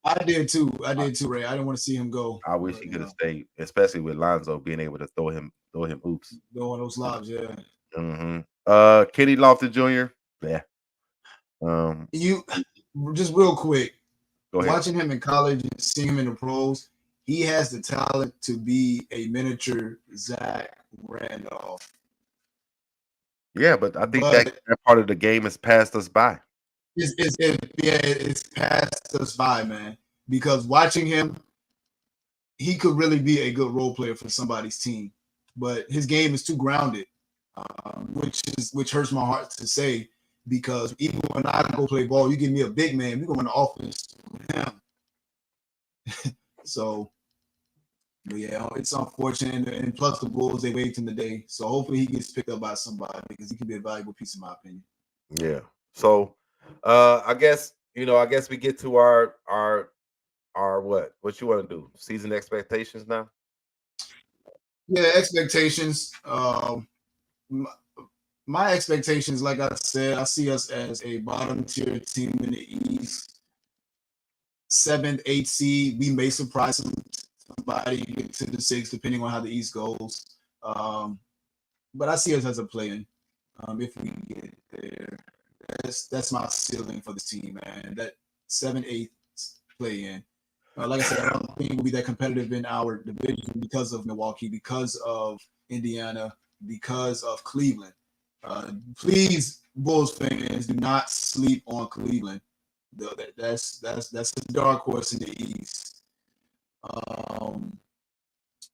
I did too, Ray. I didn't want to see him go. I wish he could have stayed, especially with Lonzo being able to throw him oops. Throwing those lobs, yeah. Mm-hmm. Kenny Lofton Jr. Yeah. You just real quick. Go ahead. Watching him in college and seeing him in the pros, he has the talent to be a miniature Zach Randolph. Yeah, but I think that part of the game has passed us by. It's passed us by, man. Because watching him, he could really be a good role player for somebody's team. But his game is too grounded, which hurts my heart to say. Because even when I go play ball, you give me a big man, we go in the offense with him. So, but yeah, it's unfortunate. And plus the Bulls, they wait in the day. So hopefully he gets picked up by somebody because he could be a valuable piece in my opinion. Yeah. So I guess we get to our what you want to do? Season expectations now? Yeah, expectations. My expectations, like I said, I see us as a bottom tier team in the East. 7th, 8th seed. We may surprise somebody, get to the 6th, depending on how the East goes. But I see us as a play-in. If we get there, that's my ceiling for the team, man. That 7th, 8th play-in. Like I said, I don't think we'll be that competitive in our division because of Milwaukee, because of Indiana, because of Cleveland. Please, Bulls fans, do not sleep on Cleveland. That's a dark horse in the East.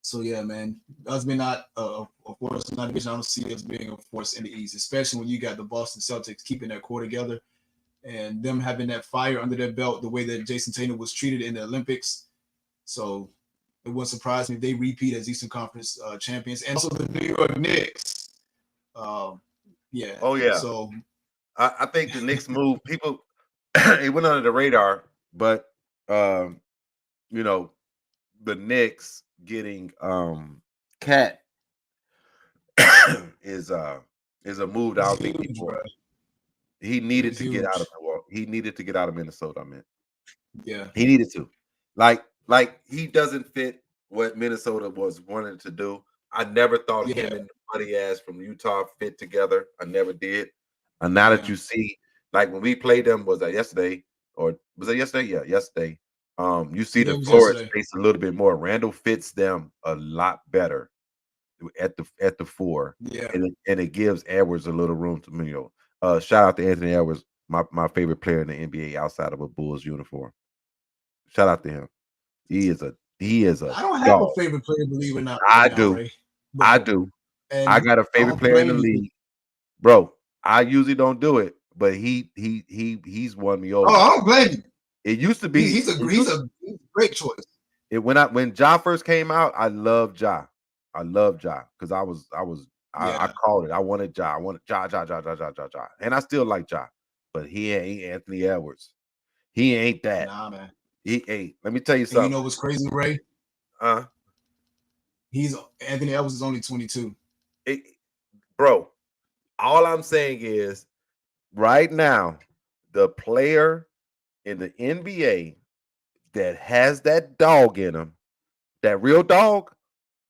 So yeah, man, us being not a force in that division, I don't see us being a force in the East, especially when you got the Boston Celtics keeping their core together and them having that fire under their belt, the way that Jason Tatum was treated in the Olympics. So it wouldn't surprise me if they repeat as Eastern Conference champions, and also the New York Knicks. Yeah. Oh yeah. So I think the Knicks move people. It went under the radar, but you know, the Knicks getting Cat is a move that I don't think people. He needed to get out of Milwaukee. He needed to get out of Minnesota. I mean, yeah, he needed to. Like he doesn't fit what Minnesota was wanting to do. I never thought him and the buddy ass from Utah fit together. I never did. And now that you see, like when we played them, was that yesterday or was that yesterday? Yeah, yesterday. You see the floor space a little bit more. Randall fits them a lot better at the four. Yeah, and it gives Edwards a little room to shout out to Anthony Edwards, my favorite player in the NBA outside of a Bulls uniform. Shout out to him. He is a I don't have a favorite player, believe it or not. I do. I do. I got a favorite player in the league. Bro, I usually don't do it, but he's won me over. Oh, I don't blame you. It used to be he's a great choice. When Ja first came out, I loved Ja. I loved Ja because I called it. I wanted Ja. I wanted Ja. And I still like Ja, but he ain't Anthony Edwards. He ain't that. Nah, man. He ain't. Let me tell you something. You know what's crazy, Ray? Anthony Edwards is only 22. Bro, all I'm saying is right now, the player in the NBA that has that dog in him, that real dog,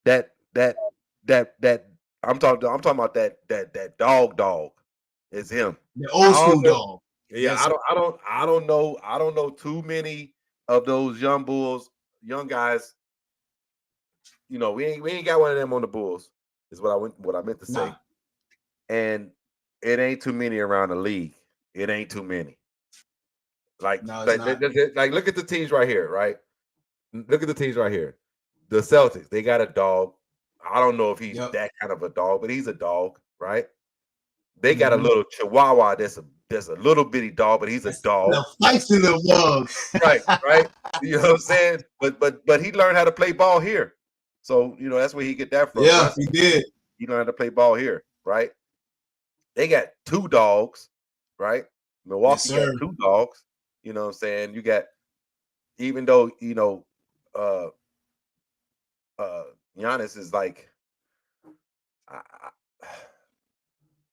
that I'm talking about that dog is him. The old school dog. Yeah, yes, I don't know too many of those young guys. You know, we ain't got one of them on the Bulls, is what I meant to say. And it ain't too many around the league. It ain't too many. Like look at the teams right here, right? Look at the teams right here. The Celtics, they got a dog. I don't know if he's that kind of a dog, but he's a dog, right? They got a little Chihuahua that's a little bitty dog, but he's a dog. The fights in the dog. Right. You know what I'm saying? But he learned how to play ball here. So, you know, that's where he get that from. Yeah, he did. He learned how to play ball here, right? They got two dogs, right? Milwaukee got two dogs. You know what I'm saying? You got, even though, you know, Giannis is like,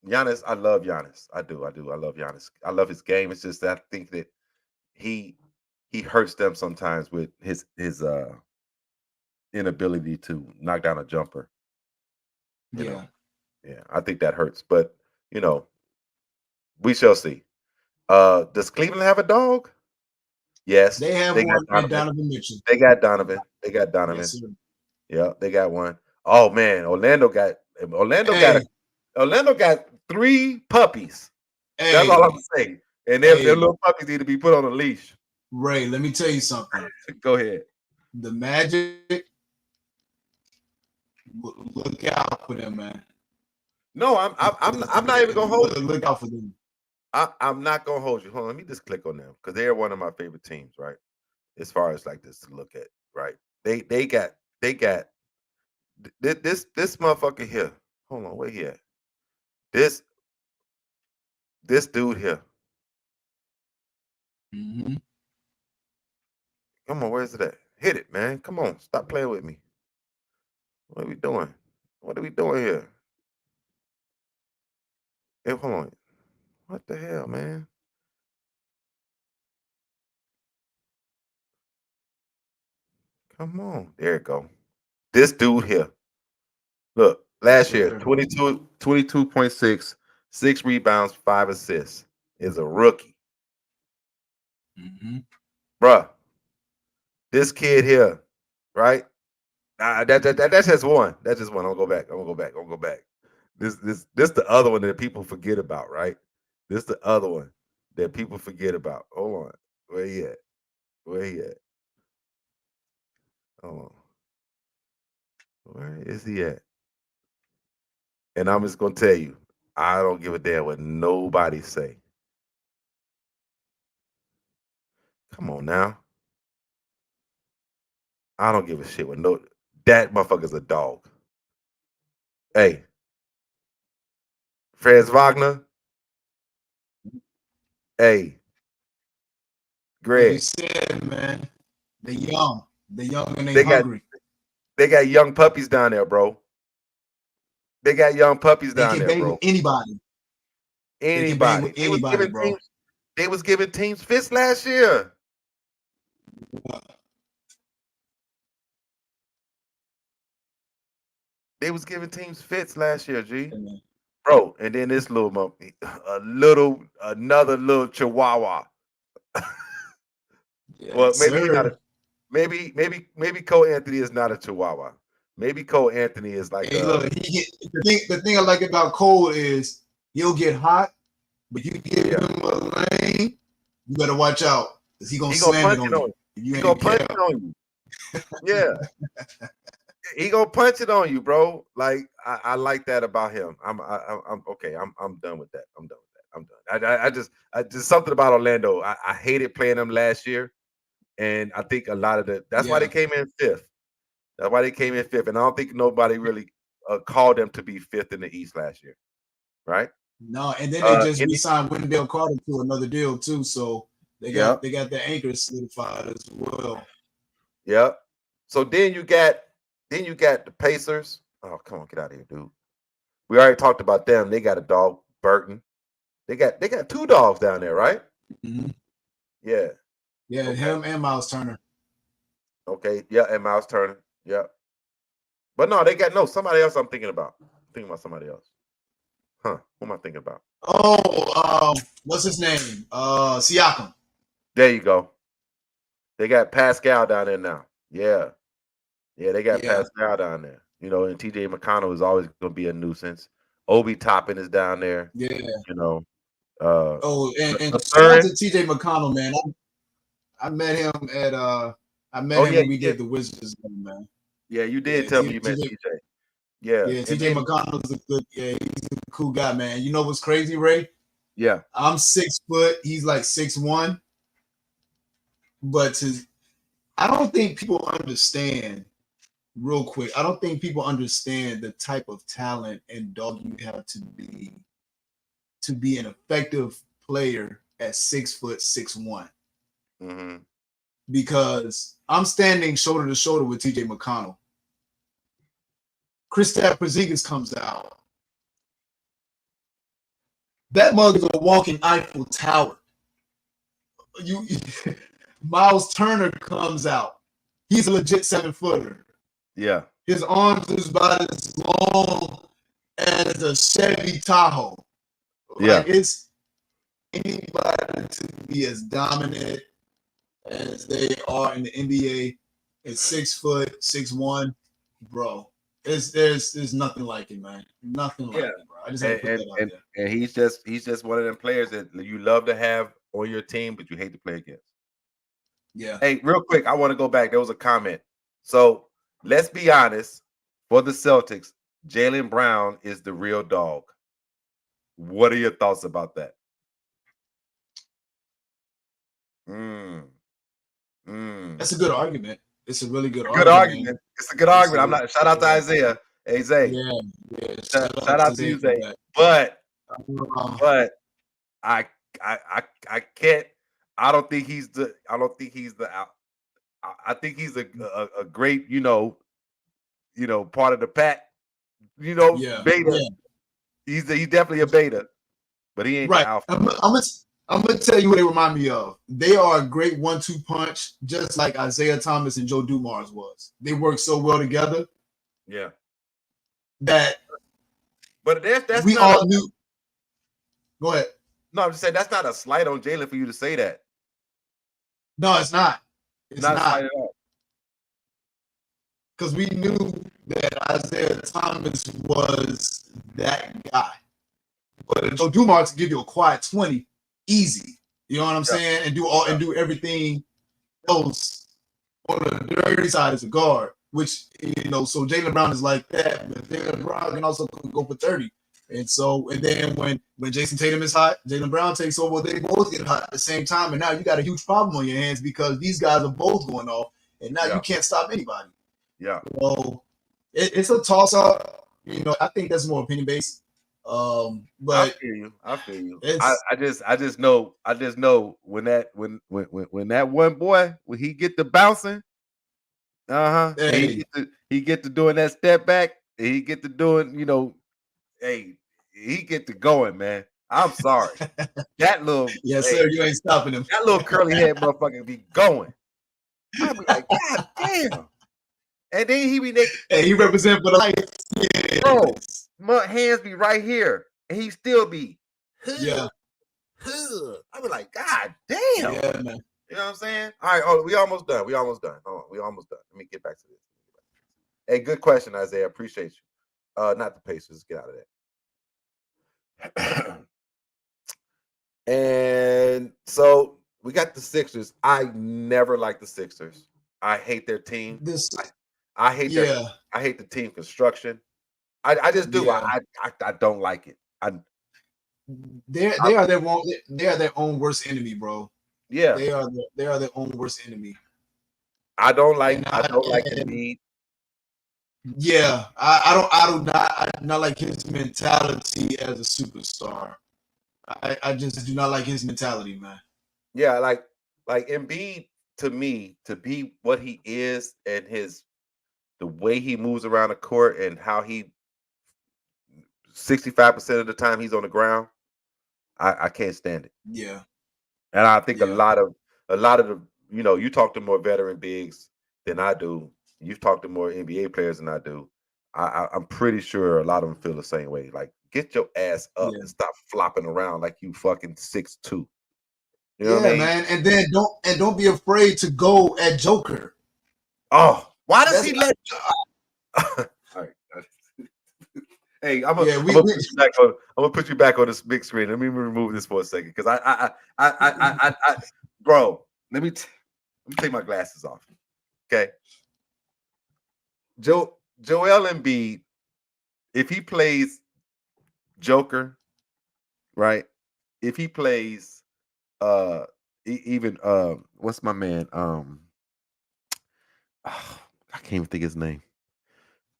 Giannis, I love Giannis. I do. I love Giannis. I love his game. It's just that I think that he hurts them sometimes with his inability to knock down a jumper. You know? Yeah, I think that hurts. But, you know, we shall see. Does Cleveland have a dog? Yes. They have one. Donovan Mitchell. They got Donovan. Yes, yeah, they got one. Oh man, Orlando got 3 puppies. Hey. That's all I'm saying. And their little puppies need to be put on a leash. Ray, let me tell you something. Go ahead. The Magic, look out for them, man. No, I'm not even gonna hold you. Look out for them. I'm not gonna hold you. Hold on, let me just click on them because they're one of my favorite teams, right? As far as like this to look at, right? They got this motherfucker here. Hold on, where he at? This dude here. Mm-hmm. Come on, where's it at? Hit it, man. Come on, stop playing with me. What are we doing? What are we doing here? Hey, hold on. What the hell, man? Come on. There you go. This dude here. Look, last year, 22.6, 6 rebounds, 5 assists. Is a rookie. Mm-hmm. Bruh, this kid here, right? That's just one. That's just one. I'm gonna go back. This the other one that people forget about, right? This the other one that people forget about. Hold on. Where he at? Where he at? Oh, where is he at? And I'm just gonna tell you, I don't give a damn what nobody say. Come on now. I don't give a shit what no that motherfucker's a dog. Hey, Franz Wagner. Hey, Like you Greg. said, man, they young and They they got hungry. they got young puppies down there, bro. They got young puppies They down can there, bang bro. with anybody. They can bang with Anybody. anybody, They was giving teams fits last year. They was giving teams fits last year, G. Bro, and then this little monkey, another little chihuahua. Yes, Well, maybe he's not sir. maybe Cole Anthony is not a chihuahua. Maybe Cole Anthony is like Hey, look, the thing I like about Cole is he'll get hot, but you give him a lane, you better watch out because he gonna slam punch it on you. He gonna punch it on you. Yeah. He gonna punch it on you, bro. Like I like that about him. I'm okay. I'm done with that. I'm done with that. I'm done. I just something about Orlando. I hated playing them last year, and I think a lot of that's why they came in fifth. That's why they came in fifth, and I don't think nobody really called them to be fifth in the East last year, right? No, and then they just re-signed Wendell Carter to another deal too, so they got their anchors solidified as well. Yep. So then you got the Pacers. Oh, come on, get out of here, dude. We already talked about them. They got a dog, Burton. They got two dogs down there, right? Mm-hmm. Yeah. Yeah, okay. Him and Miles Turner. Okay, yeah, and Miles Turner. Yeah. But no, they got somebody else I'm thinking about. I'm thinking about somebody else. Huh. Who am I thinking about? Oh, what's his name? Siakam. There you go. They got Pascal down there now. Yeah. Yeah, they got Pascal down there. You know, and TJ McConnell is always going to be a nuisance. Obi Toppin is down there. Yeah. You know. And shout out to TJ McConnell, man. I met him at when we did the Wizards game, man. Yeah, you did tell me you met TJ. Yeah. Yeah, TJ McConnell's he's a cool guy, man. You know what's crazy, Ray? Yeah. I'm 6 foot, he's like 6'1". But I don't think people understand. Real quick, I don't think people understand the type of talent and dog you have to be an effective player at 6 foot 6'1". Mm-hmm. Because I'm standing shoulder to shoulder with TJ McConnell. Kristaps Porzingis comes out. That mug is a walking Eiffel Tower. Miles Turner comes out. He's a legit 7-footer. Yeah. His arms is about as long as a Chevy Tahoe. Yeah. Like it's anybody to be as dominant as they are in the NBA at 6 foot, 6'1", bro. There's nothing like it, man. Nothing like it, bro. I just have to put that out there. And he's just one of them players that you love to have on your team, but you hate to play against. Yeah. Hey, real quick, I want to go back. There was a comment. So let's be honest. For the Celtics, Jaylen Brown is the real dog. What are your thoughts about that? That's a good argument. It's a really good argument. It's a good argument. I'm not. Shout out to Isaiah. Hey Zay. Yeah. Shout out to you, Zay. But I can't. I don't think he's the. I think he's a great, part of the pack. Beta. Yeah. He's definitely a beta, but he ain't right. The alpha. I'm gonna tell you what they remind me of. They are a great 1-2 punch, just like Isaiah Thomas and Joe Dumars was. They work so well together. Yeah. But that's we all knew. Go ahead. No, I'm just saying that's not a slight on Jaylen for you to say that. No, it's not. It's not. A slight at all. Because we knew that Isaiah Thomas was that guy. But Joe Dumars can give you a quiet 20 easy. You know what I'm saying? And do everything else on the dirty side as a guard, which so Jaylen Brown is like that, but Jaylen Brown can also go for 30. And then when Jason Tatum is hot, Jaylen Brown takes over. They both get hot at the same time, and now you got a huge problem on your hands because these guys are both going off, and now you can't stop anybody. Yeah. So it's a toss up. I think that's more opinion based. But I feel you. I just know when that one boy when he get to bouncing, hey. he get to doing that step back, and he get to doing, hey, he get to going, man. I'm sorry. That little sir, you ain't stopping him. That little curly head motherfucker be going. I be like, God damn. And then he be naked. Hey, he represent for the life. Bro, my hands be right here, and he still be. Yeah. I be like, God damn. Yeah, man. You know what I'm saying? All right. Oh, we almost done. Hold on. We almost done. Let me get back to this. Hey, good question, Isaiah. Appreciate you. Not the Pacers. Get out of that. And so we got the Sixers. I never liked the Sixers. I hate their team. I hate I hate the team construction. I just do. Yeah. I don't like it. They are their own worst enemy, bro. Yeah. They are their own worst enemy. I don't like Embiid. Yeah, I do not like his mentality as a superstar. I just do not like his mentality, man. Yeah, like Embiid, to me, to be what he is and the way he moves around the court and how he 65% of the time he's on the ground, I can't stand it. Yeah. And I think a lot of the, you talk to more veteran bigs than I do. You've talked to more NBA players than I do. I'm pretty sure a lot of them feel the same way. Like, get your ass up and stop flopping around like you fucking 6'2". You know what I mean? Man. And then don't be afraid to go at Joker. Oh, why does he let? All right. Hey, I'm gonna put you back on this big screen. Let me remove this for a second because I bro. Let me take my glasses off. Okay. Joel Embiid, if he plays Joker, right? If he plays even what's my man? I can't even think his name.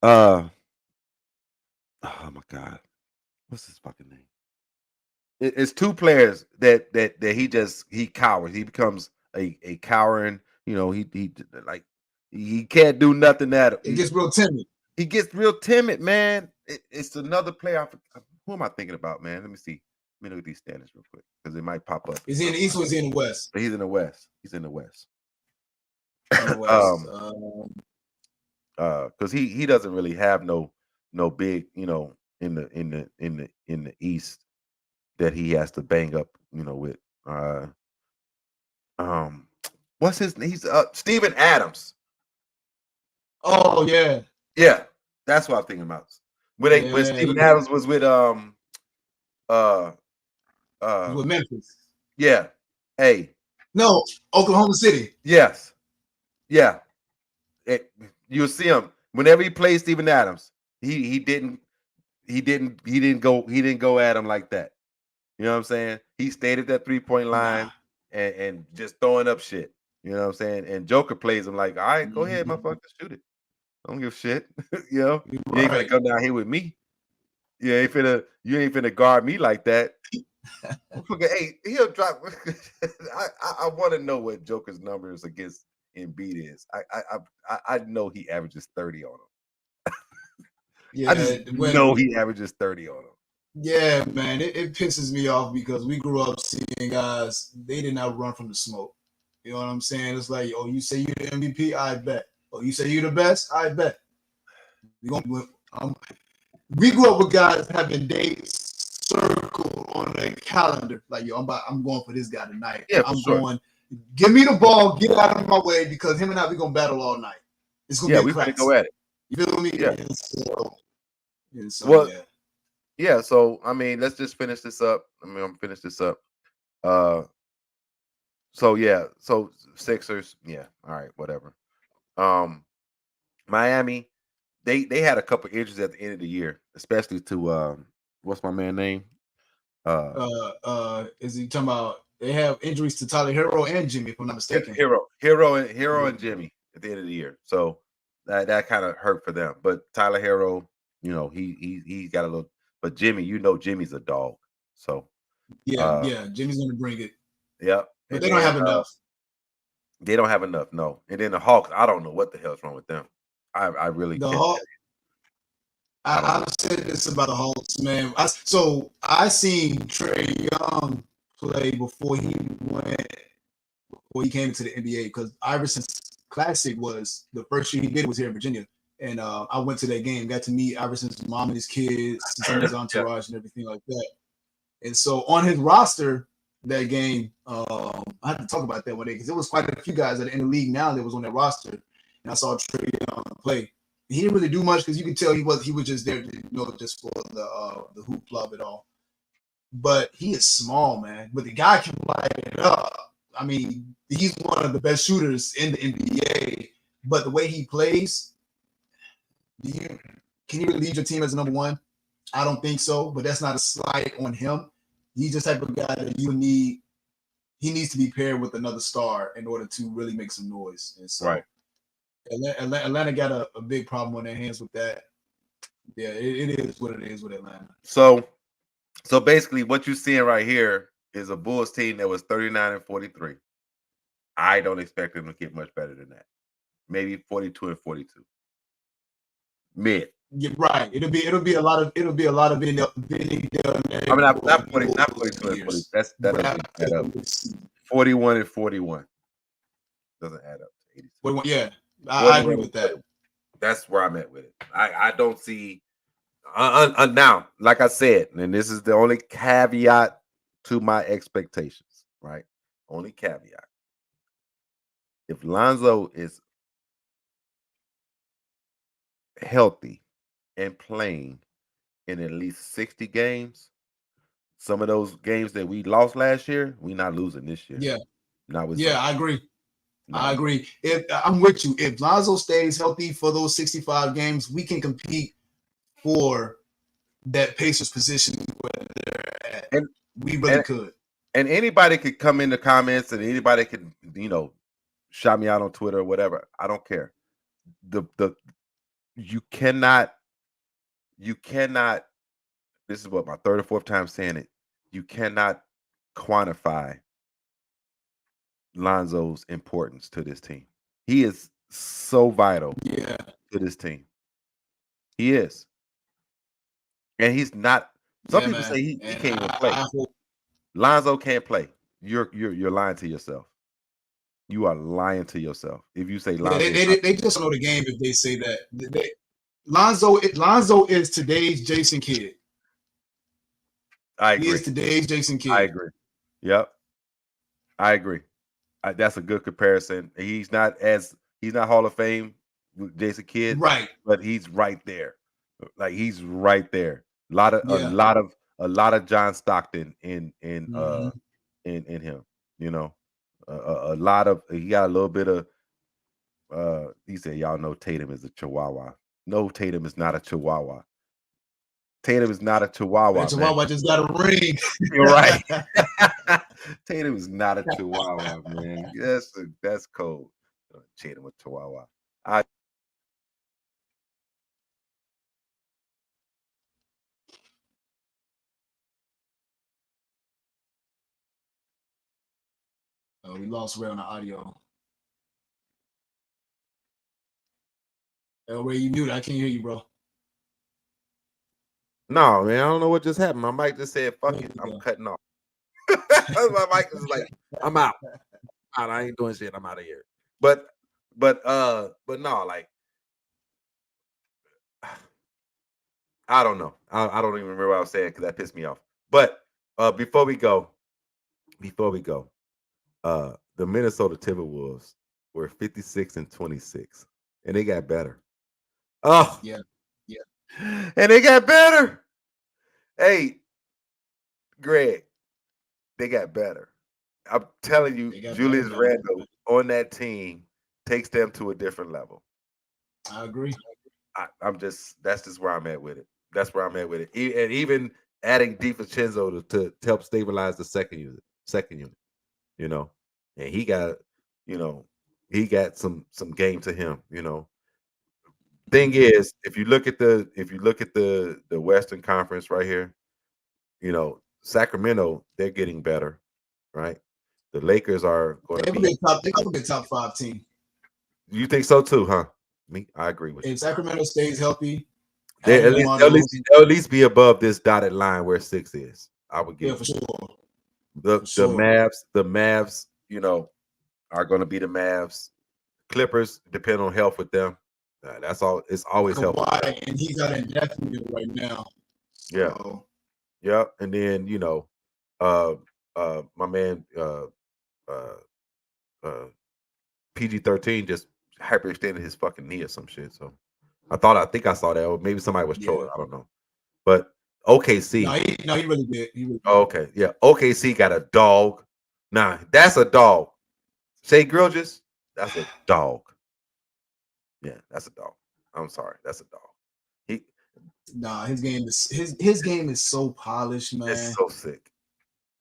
Oh my God. What's his fucking name? It's two players that he cowers. He becomes a cowering, he can't do nothing at him. He gets real timid. He gets real timid, man. It's another player. Who am I thinking about, man? Let me see. Let me look at these standings real quick because it might pop up. Is he in the East or is he in the West? He's in the West. He's in the West. Because he doesn't really have no big, in the East that he has to bang up, with. What's his name? He's Steven Adams. Oh yeah. Yeah, that's what I'm thinking about. When Steven Adams was with with Memphis. Yeah. Hey. No, Oklahoma City. Yes. Yeah. You'll see him whenever he plays Steven Adams. He didn't go at him like that. You know what I'm saying? He stayed at that 3-point line and just throwing up shit. You know what I'm saying? And Joker plays him like, all right, go ahead, motherfucker, shoot it. I don't give a shit. You ain't gonna come down here with me. You ain't finna guard me like that. Hey, he'll drop. I want to know what Joker's numbers against Embiid is. I know he averages 30 on him. I just know he averages 30 on him. Yeah, man, it pisses me off because we grew up seeing guys, they did not run from the smoke. You know what I'm saying? It's like, oh, you say you're the MVP, I bet. Oh, you say you're the best, I bet. We grew up with guys having dates circled on their calendar. Like, yo, I'm going for this guy tonight. Yeah, I'm going. Give me the ball, get out of my way, because him and I, we're gonna battle all night. It's gonna be we're gonna go at it. You feel me? Yeah. Yeah. So I mean, let's just finish this up. I'm gonna finish this up. So yeah, so Sixers, yeah, all right, whatever. Miami, they had a couple injuries at the end of the year, especially to what's my man name? Is he talking about they have injuries to Tyler Hero and Jimmy, if I'm not mistaken? Hero and Jimmy at the end of the year. So that kind of hurt for them. But Tyler Hero, you know, he got a little, but Jimmy, you know, Jimmy's a dog. So yeah, Jimmy's gonna bring it. Yeah. But they don't have enough. They don't have enough, no. And then the Hawks, I don't know what the hell's wrong with them. I really The can't. Hawks. I said this about the Hawks, man. I seen Trey Young play before he came into the NBA because Iverson's Classic was the first year he did it was here in Virginia, and I went to that game, got to meet Iverson's mom and his kids, some of his entourage and everything like that. And so on his roster that game, I had to talk about that one day because there was quite a few guys that are in the league now that was on that roster, and I saw Trey Young play. He didn't really do much because you could tell he was just there, just for the hoopla of it all. But he is small, man. But the guy can light it up. I mean, he's one of the best shooters in the NBA. But the way he plays, can you really lead your team as number one? I don't think so. But that's not a slight on him. He's the type of guy that you need. He needs to be paired with another star in order to really make some noise. And so, right. Atlanta got a big problem on their hands with that. Yeah, it is what it is with Atlanta. So basically what you're seeing right here is a Bulls team that was 39-43. I don't expect them to get much better than that. Maybe 42-42. Mid. Yeah, right. It'll be a lot of Vinny I mean, not 42 and 40. That doesn't add up. 41-41 doesn't add up to 82. Yeah, I agree with that. That's where I'm at with it. I don't see now, like I said, and this is the only caveat to my expectations, right? Only caveat. If Lonzo is healthy and playing in at least 60 games, some of those games that we lost last year, we're not losing this year. Yeah. I agree. I agree. If I'm with you, if Lonzo stays healthy for those 65 games, we can compete for that Pacers position where they're at. And we really could. And anybody could come in the comments and anybody could, shout me out on Twitter or whatever. I don't care. You cannot, this is what my third or fourth time saying it. You cannot quantify Lonzo's importance to this team. He is so vital to this team. He is. And he's not. Some people say he can't even play. Lonzo can't play. You're lying to yourself. You are lying to yourself if you say Lonzo. They just know the game if they say that. Lonzo is today's Jason Kidd. I agree. He is today's Jason Kidd. I agree. Yep. I agree. That's a good comparison. He's not Hall of Fame with Jason Kidd, right? But he's right there. Like he's right there. A lot of John Stockton in him. A lot of he got a little bit of. He said, "Y'all know Tatum is a Chihuahua." No, Tatum is not a Chihuahua. Tatum is not a Chihuahua. Chihuahua just got a ring. You're right. Tatum is not a Chihuahua, man. That's cold. Tatum with Chihuahua. We lost Ray on the audio. Ray, you muted. I can't hear you, bro. No, man, I don't know what just happened. My mic just said, "Fuck it, I'm cutting off." My mic is like, "I'm out. I ain't doing shit. I'm out of here." But no, like, I don't know. I don't even remember what I was saying because that pissed me off. But before we go, the Minnesota Timberwolves were 56-26, and they got better. Oh yeah, and they got better. Hey, Greg, they got better. I'm telling you, They got Julius better now. Randle on that team takes them to a different level. I agree. That's just where I'm at with it. That's where I'm at with it. And even adding DiVincenzo to help stabilize the second unit, you know, and he got some game to him, Thing is, if you look at the Western Conference right here, Sacramento, they're getting better, right? The Lakers are going to be. They could be a top 5 team. You think so too, huh? I agree with you. If Sacramento stays healthy, They'll adding DeMar DeRozan, at least be above this dotted line where 6 is. I would give for sure. the Mavs, are going to be the Mavs. Clippers depend on health with them. That's all. It's always health. Kawhi, and he's got indefinite right now. Yeah. So, Yeah, and then my man PG-13 just hyperextended his fucking knee or some shit. So I think I saw that, or maybe somebody was trolling. I don't know. But OKC. No, he really did. Okay, yeah. OKC got a dog. Nah, that's a dog. Shai Gilgeous, that's a dog. Yeah, that's a dog. I'm sorry, that's a dog. His game is so polished, man. It's so sick.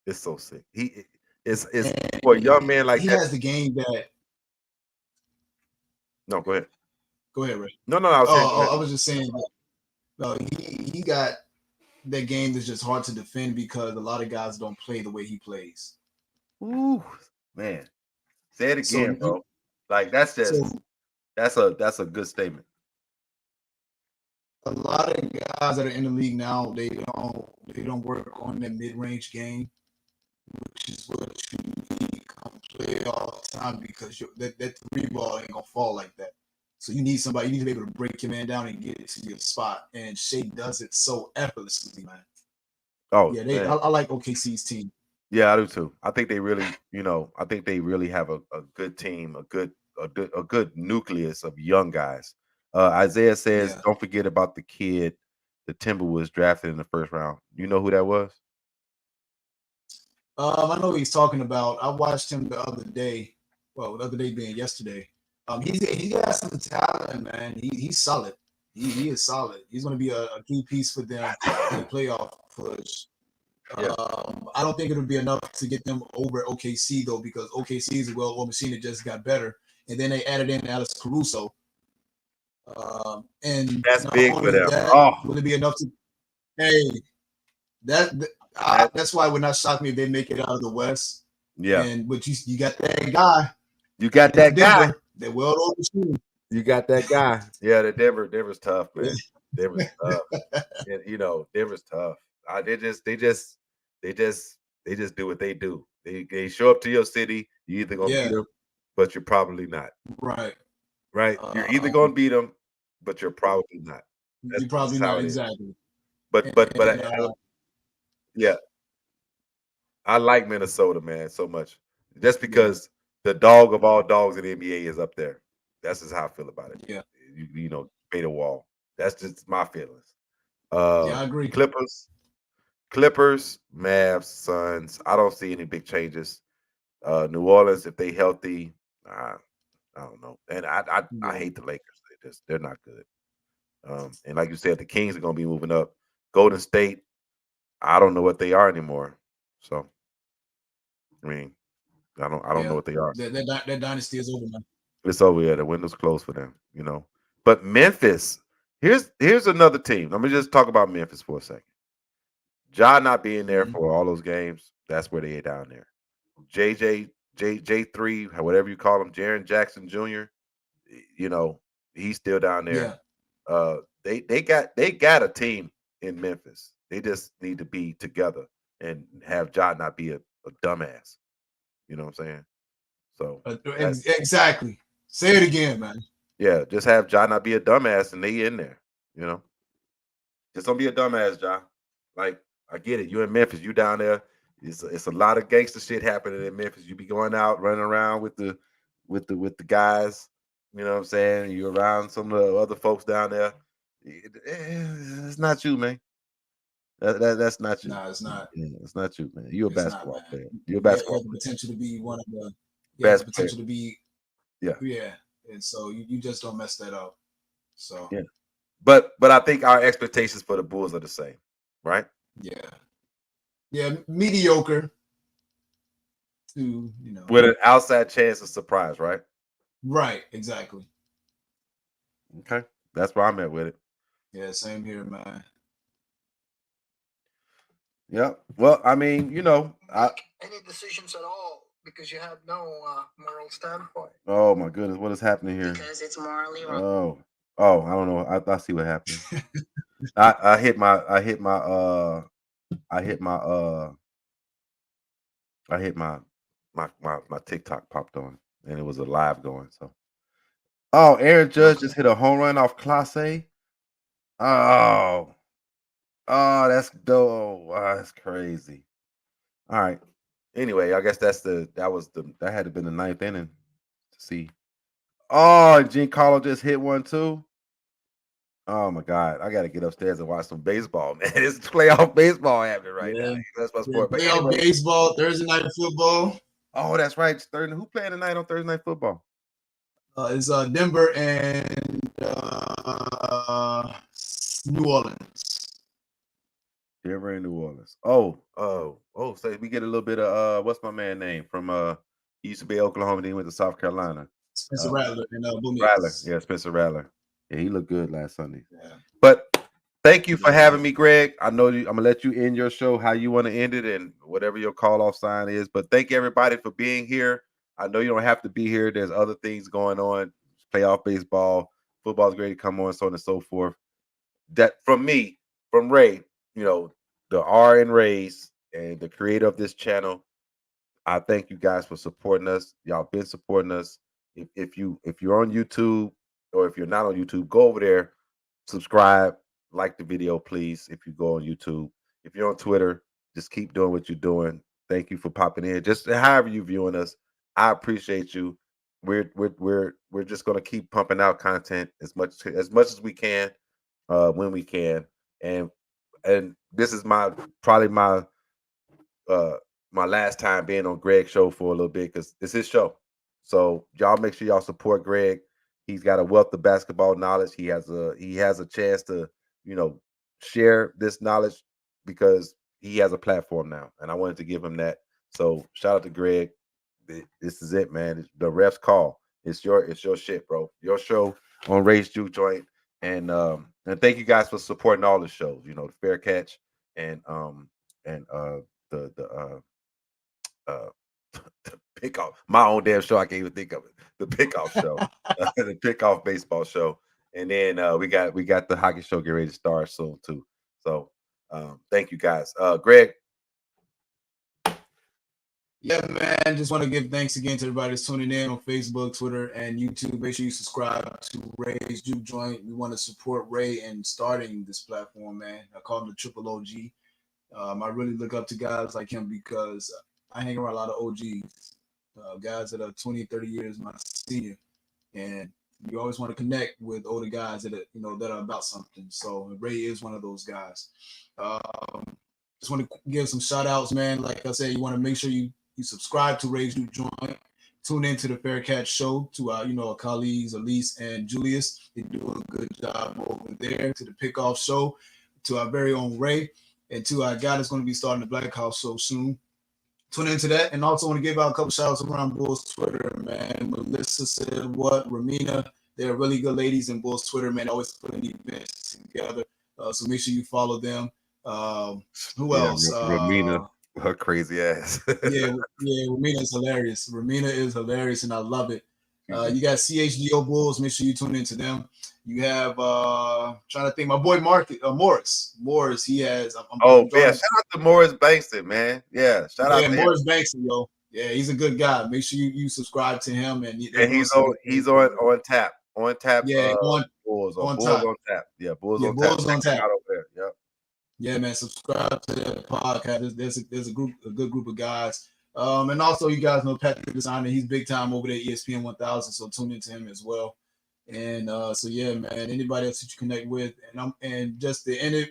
It's so sick. It's for a young man like he that. Has the game that. No, go ahead. Go ahead, Ray. No. I was just saying. No, he got that game that's just hard to defend because a lot of guys don't play the way he plays. Ooh, man. Say it again, bro. Like that's a good statement. A lot of guys that are in the league now, they don't work on that mid-range game, which is what you need to play all the time because that 3 ball ain't gonna fall like that. So you need somebody. You need to be able to break your man down and get it to your spot. And Shai does it so effortlessly, man. Oh yeah, I like OKC's team. Yeah, I do too. I think they really, I think they really have a good team, a good nucleus of young guys. Isaiah says, don't forget about the kid the Timberwolves drafted in the first round. You know who that was? I know who he's talking about. I watched him the other day. Well, the other day being yesterday. He got some talent, man. He's solid. He is solid. He's going to be a key piece for them in the playoff push. Yeah. I don't think it'll be enough to get them over OKC though, because OKC is a well-oiled machine that just got better, and then they added in Alex Caruso. And that's big for them. Will it be enough to? Hey, that's why it would not shock me if they make it out of the West. Yeah, but you got that guy. You got that guy. That well-oiled machine. You got that guy. Yeah, the Denver's tough, man. Denver's tough. And, Denver's tough. They just do what they do. They show up to your city. You either gonna beat them, but you're probably not. Right. You're either gonna beat them, but you're probably not. You're probably not exactly. But I like Minnesota, man, so much. Just because the dog of all dogs in the NBA is up there. That's just how I feel about it. Yeah. Beta Wall. That's just my feelings. I agree. Clippers, Mavs, Suns. I don't see any big changes. New Orleans, if they healthy, I don't know. And I hate the Lakers. They're not good. And like you said, the Kings are gonna be moving up. Golden State, I don't know what they are anymore. So, I mean, I don't know what they are. That dynasty is over, man. It's over. Yeah, the window's closed for them. But Memphis. Here's another team. Let me just talk about Memphis for a second. Ja not being there for all those games, that's where they are down there. J3, whatever you call him, Jaren Jackson Jr., he's still down there. Yeah. They got a team in Memphis. They just need to be together and have Ja not be a dumbass. You know what I'm saying? So exactly. Say it again, man. Yeah, just have Ja not be a dumbass and they in there, Just don't be a dumbass, Ja. Like, I get it. You in Memphis, you down there. It's a lot of gangster shit happening in Memphis. You be going out, running around with the guys. You know what I'm saying? You're around some of the other folks down there. It's not you, man. That's not you. Nah, it's not. Yeah, it's not you, man. You're a It's not, basketball man. player. You're a You basketball have the player. potential to be one of the Best potential to be Yeah. And so you just don't mess that up. So Yeah. But I think our expectations for the Bulls are the same, right? yeah, mediocre to With an outside chance of surprise, right? Right, exactly. Okay. That's where I'm at with it. Yeah, same here, man. Yeah. Well, I mean, any decisions at all because you have no moral standpoint. Oh my goodness, what is happening here? Because it's morally wrong. Oh, I don't know. I see what happened. I hit my TikTok popped on and it was a live going. So Aaron Judge just hit a home run off Clase. Oh, that's dope. Oh, that's crazy. All right. Anyway, I guess that had to have been the ninth inning to see. Oh, Giancarlo just hit one too. Oh my God, I gotta get upstairs and watch some baseball, man. It's playoff baseball happening right now. That's my sport. But Playoff baseball, Thursday night football. Oh, that's right. It's Thursday. Who playing tonight on Thursday night football? It's Denver and New Orleans. Denver and New Orleans. So we get a little bit of what's my man name from he used to be at Oklahoma, then he went to South Carolina. Spencer Rattler and Rattler. Yeah, Spencer Rattler. Yeah, he looked good last Sunday. Yeah. But thank you for having me, Greg. I know I'm gonna let you end your show how you want to end it and whatever your call off sign is. But thank everybody for being here. I know you don't have to be here. There's other things going on. Playoff baseball, football's ready to come on, so on and so forth. That from me, from Ray, the R and Rays and the creator of this channel. I thank you guys for supporting us. Y'all been supporting us. If you're on YouTube or if you're not on YouTube, go over there, subscribe, like the video, please. If you go on YouTube, if you're on Twitter, just keep doing what you're doing. Thank you for popping in. Just however you viewing us, I appreciate you. We're just gonna keep pumping out content as much as we can, when we can, and this is probably my last time being on Greg's show for a little bit because it's his show. So y'all make sure y'all support Greg. He's got a wealth of basketball knowledge. He has a chance to, share this knowledge because he has a platform now. And I wanted to give him that. So shout out to Greg. This is it, man. The ref's call. It's your shit, bro. Your show on Ray's Juke Joint. And thank you guys for supporting all the shows, the Fair Catch and the pickoff, my own damn show. I can't even think of it. The pickoff show, the pickoff baseball show, and then we got the hockey show getting ready to start soon too. So thank you guys, Greg. Yeah, man. Just want to give thanks again to everybody that's tuning in on Facebook, Twitter, and YouTube. Make sure you subscribe to Ray's Juke Joint. We want to support Ray in starting this platform, man. I call him the triple OG. I really look up to guys like him because I hang around a lot of OGs, guys that are 20, 30 years my senior. And you always want to connect with older guys that are about something. So Ray is one of those guys. Just want to give some shout outs, man. Like I said, you want to make sure you subscribe to Ray's Juke Joint. Tune into the Fair Catch show to our colleagues Elise and Julius. They do a good job over there. To the Pickoff show, to our very own Ray, and to our guy that's going to be starting the Black House show soon. Tune into that. And also want to give out a couple shout outs around Bulls Twitter, man. Melissa said what? Ramina, they're really good ladies in Bulls Twitter, man. Always putting events together. So make sure you follow them. Who else? Ramina, her crazy ass. yeah, Ramina is hilarious. Ramina is hilarious, and I love it. You got CHGO Bulls. Make sure you tune into them. You have trying to think, my boy Morris. Morris, he has. Man! Shout out to Morris Bankston, man. Yeah, shout out to Morris Bankston, yo. Yeah, he's a good guy. Make sure you subscribe to him, and he's on tap. On tap. Yeah, Bulls on tap. Yeah, Bulls on tap. Out over there. Yep. Yeah, man. Subscribe to the podcast. There's a good group of guys. And also you guys know Patrick Designer. He's big time over there at ESPN 1000. So tune into him as well. And so yeah, man. Anybody else that you connect with, and just to end it,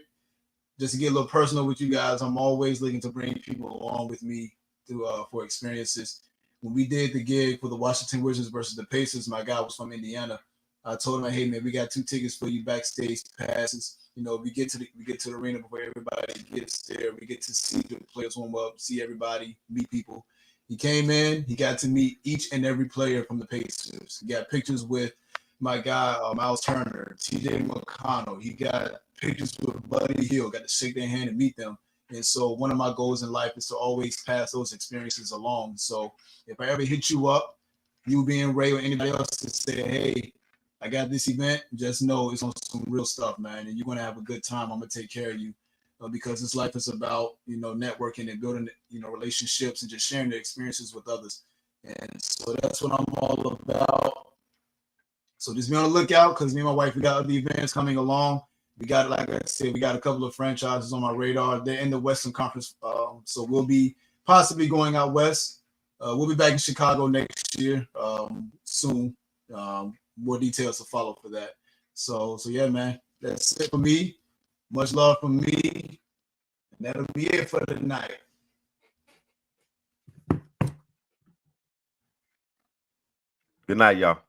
just to get a little personal with you guys, I'm always looking to bring people along with me for experiences. When we did the gig for the Washington Wizards versus the Pacers, my guy was from Indiana. I told him, hey man, we got 2 tickets for you, backstage passes. You know, we get to the arena before everybody gets there. We get to see the players warm up, see everybody, meet people. He came in, he got to meet each and every player from the Pacers. He got pictures with my guy, Miles Turner, TJ McConnell. He got pictures with Buddy Hield, got to shake their hand and meet them. And so one of my goals in life is to always pass those experiences along. So if I ever hit you up, you being Ray or anybody else to say, hey, I got this event, just know it's on some real stuff, man. And you're going to have a good time. I'm going to take care of you because this life is about, networking and building, relationships and just sharing the experiences with others. And so that's what I'm all about. So just be on the lookout because me and my wife, we got other events coming along. We got, like I said, we got a couple of franchises on my radar. They're in the Western Conference. So we'll be possibly going out west. We'll be back in Chicago next year soon. More details to follow for that. So yeah, man, that's it for me. Much love from me. And that'll be it for tonight. Good night, y'all.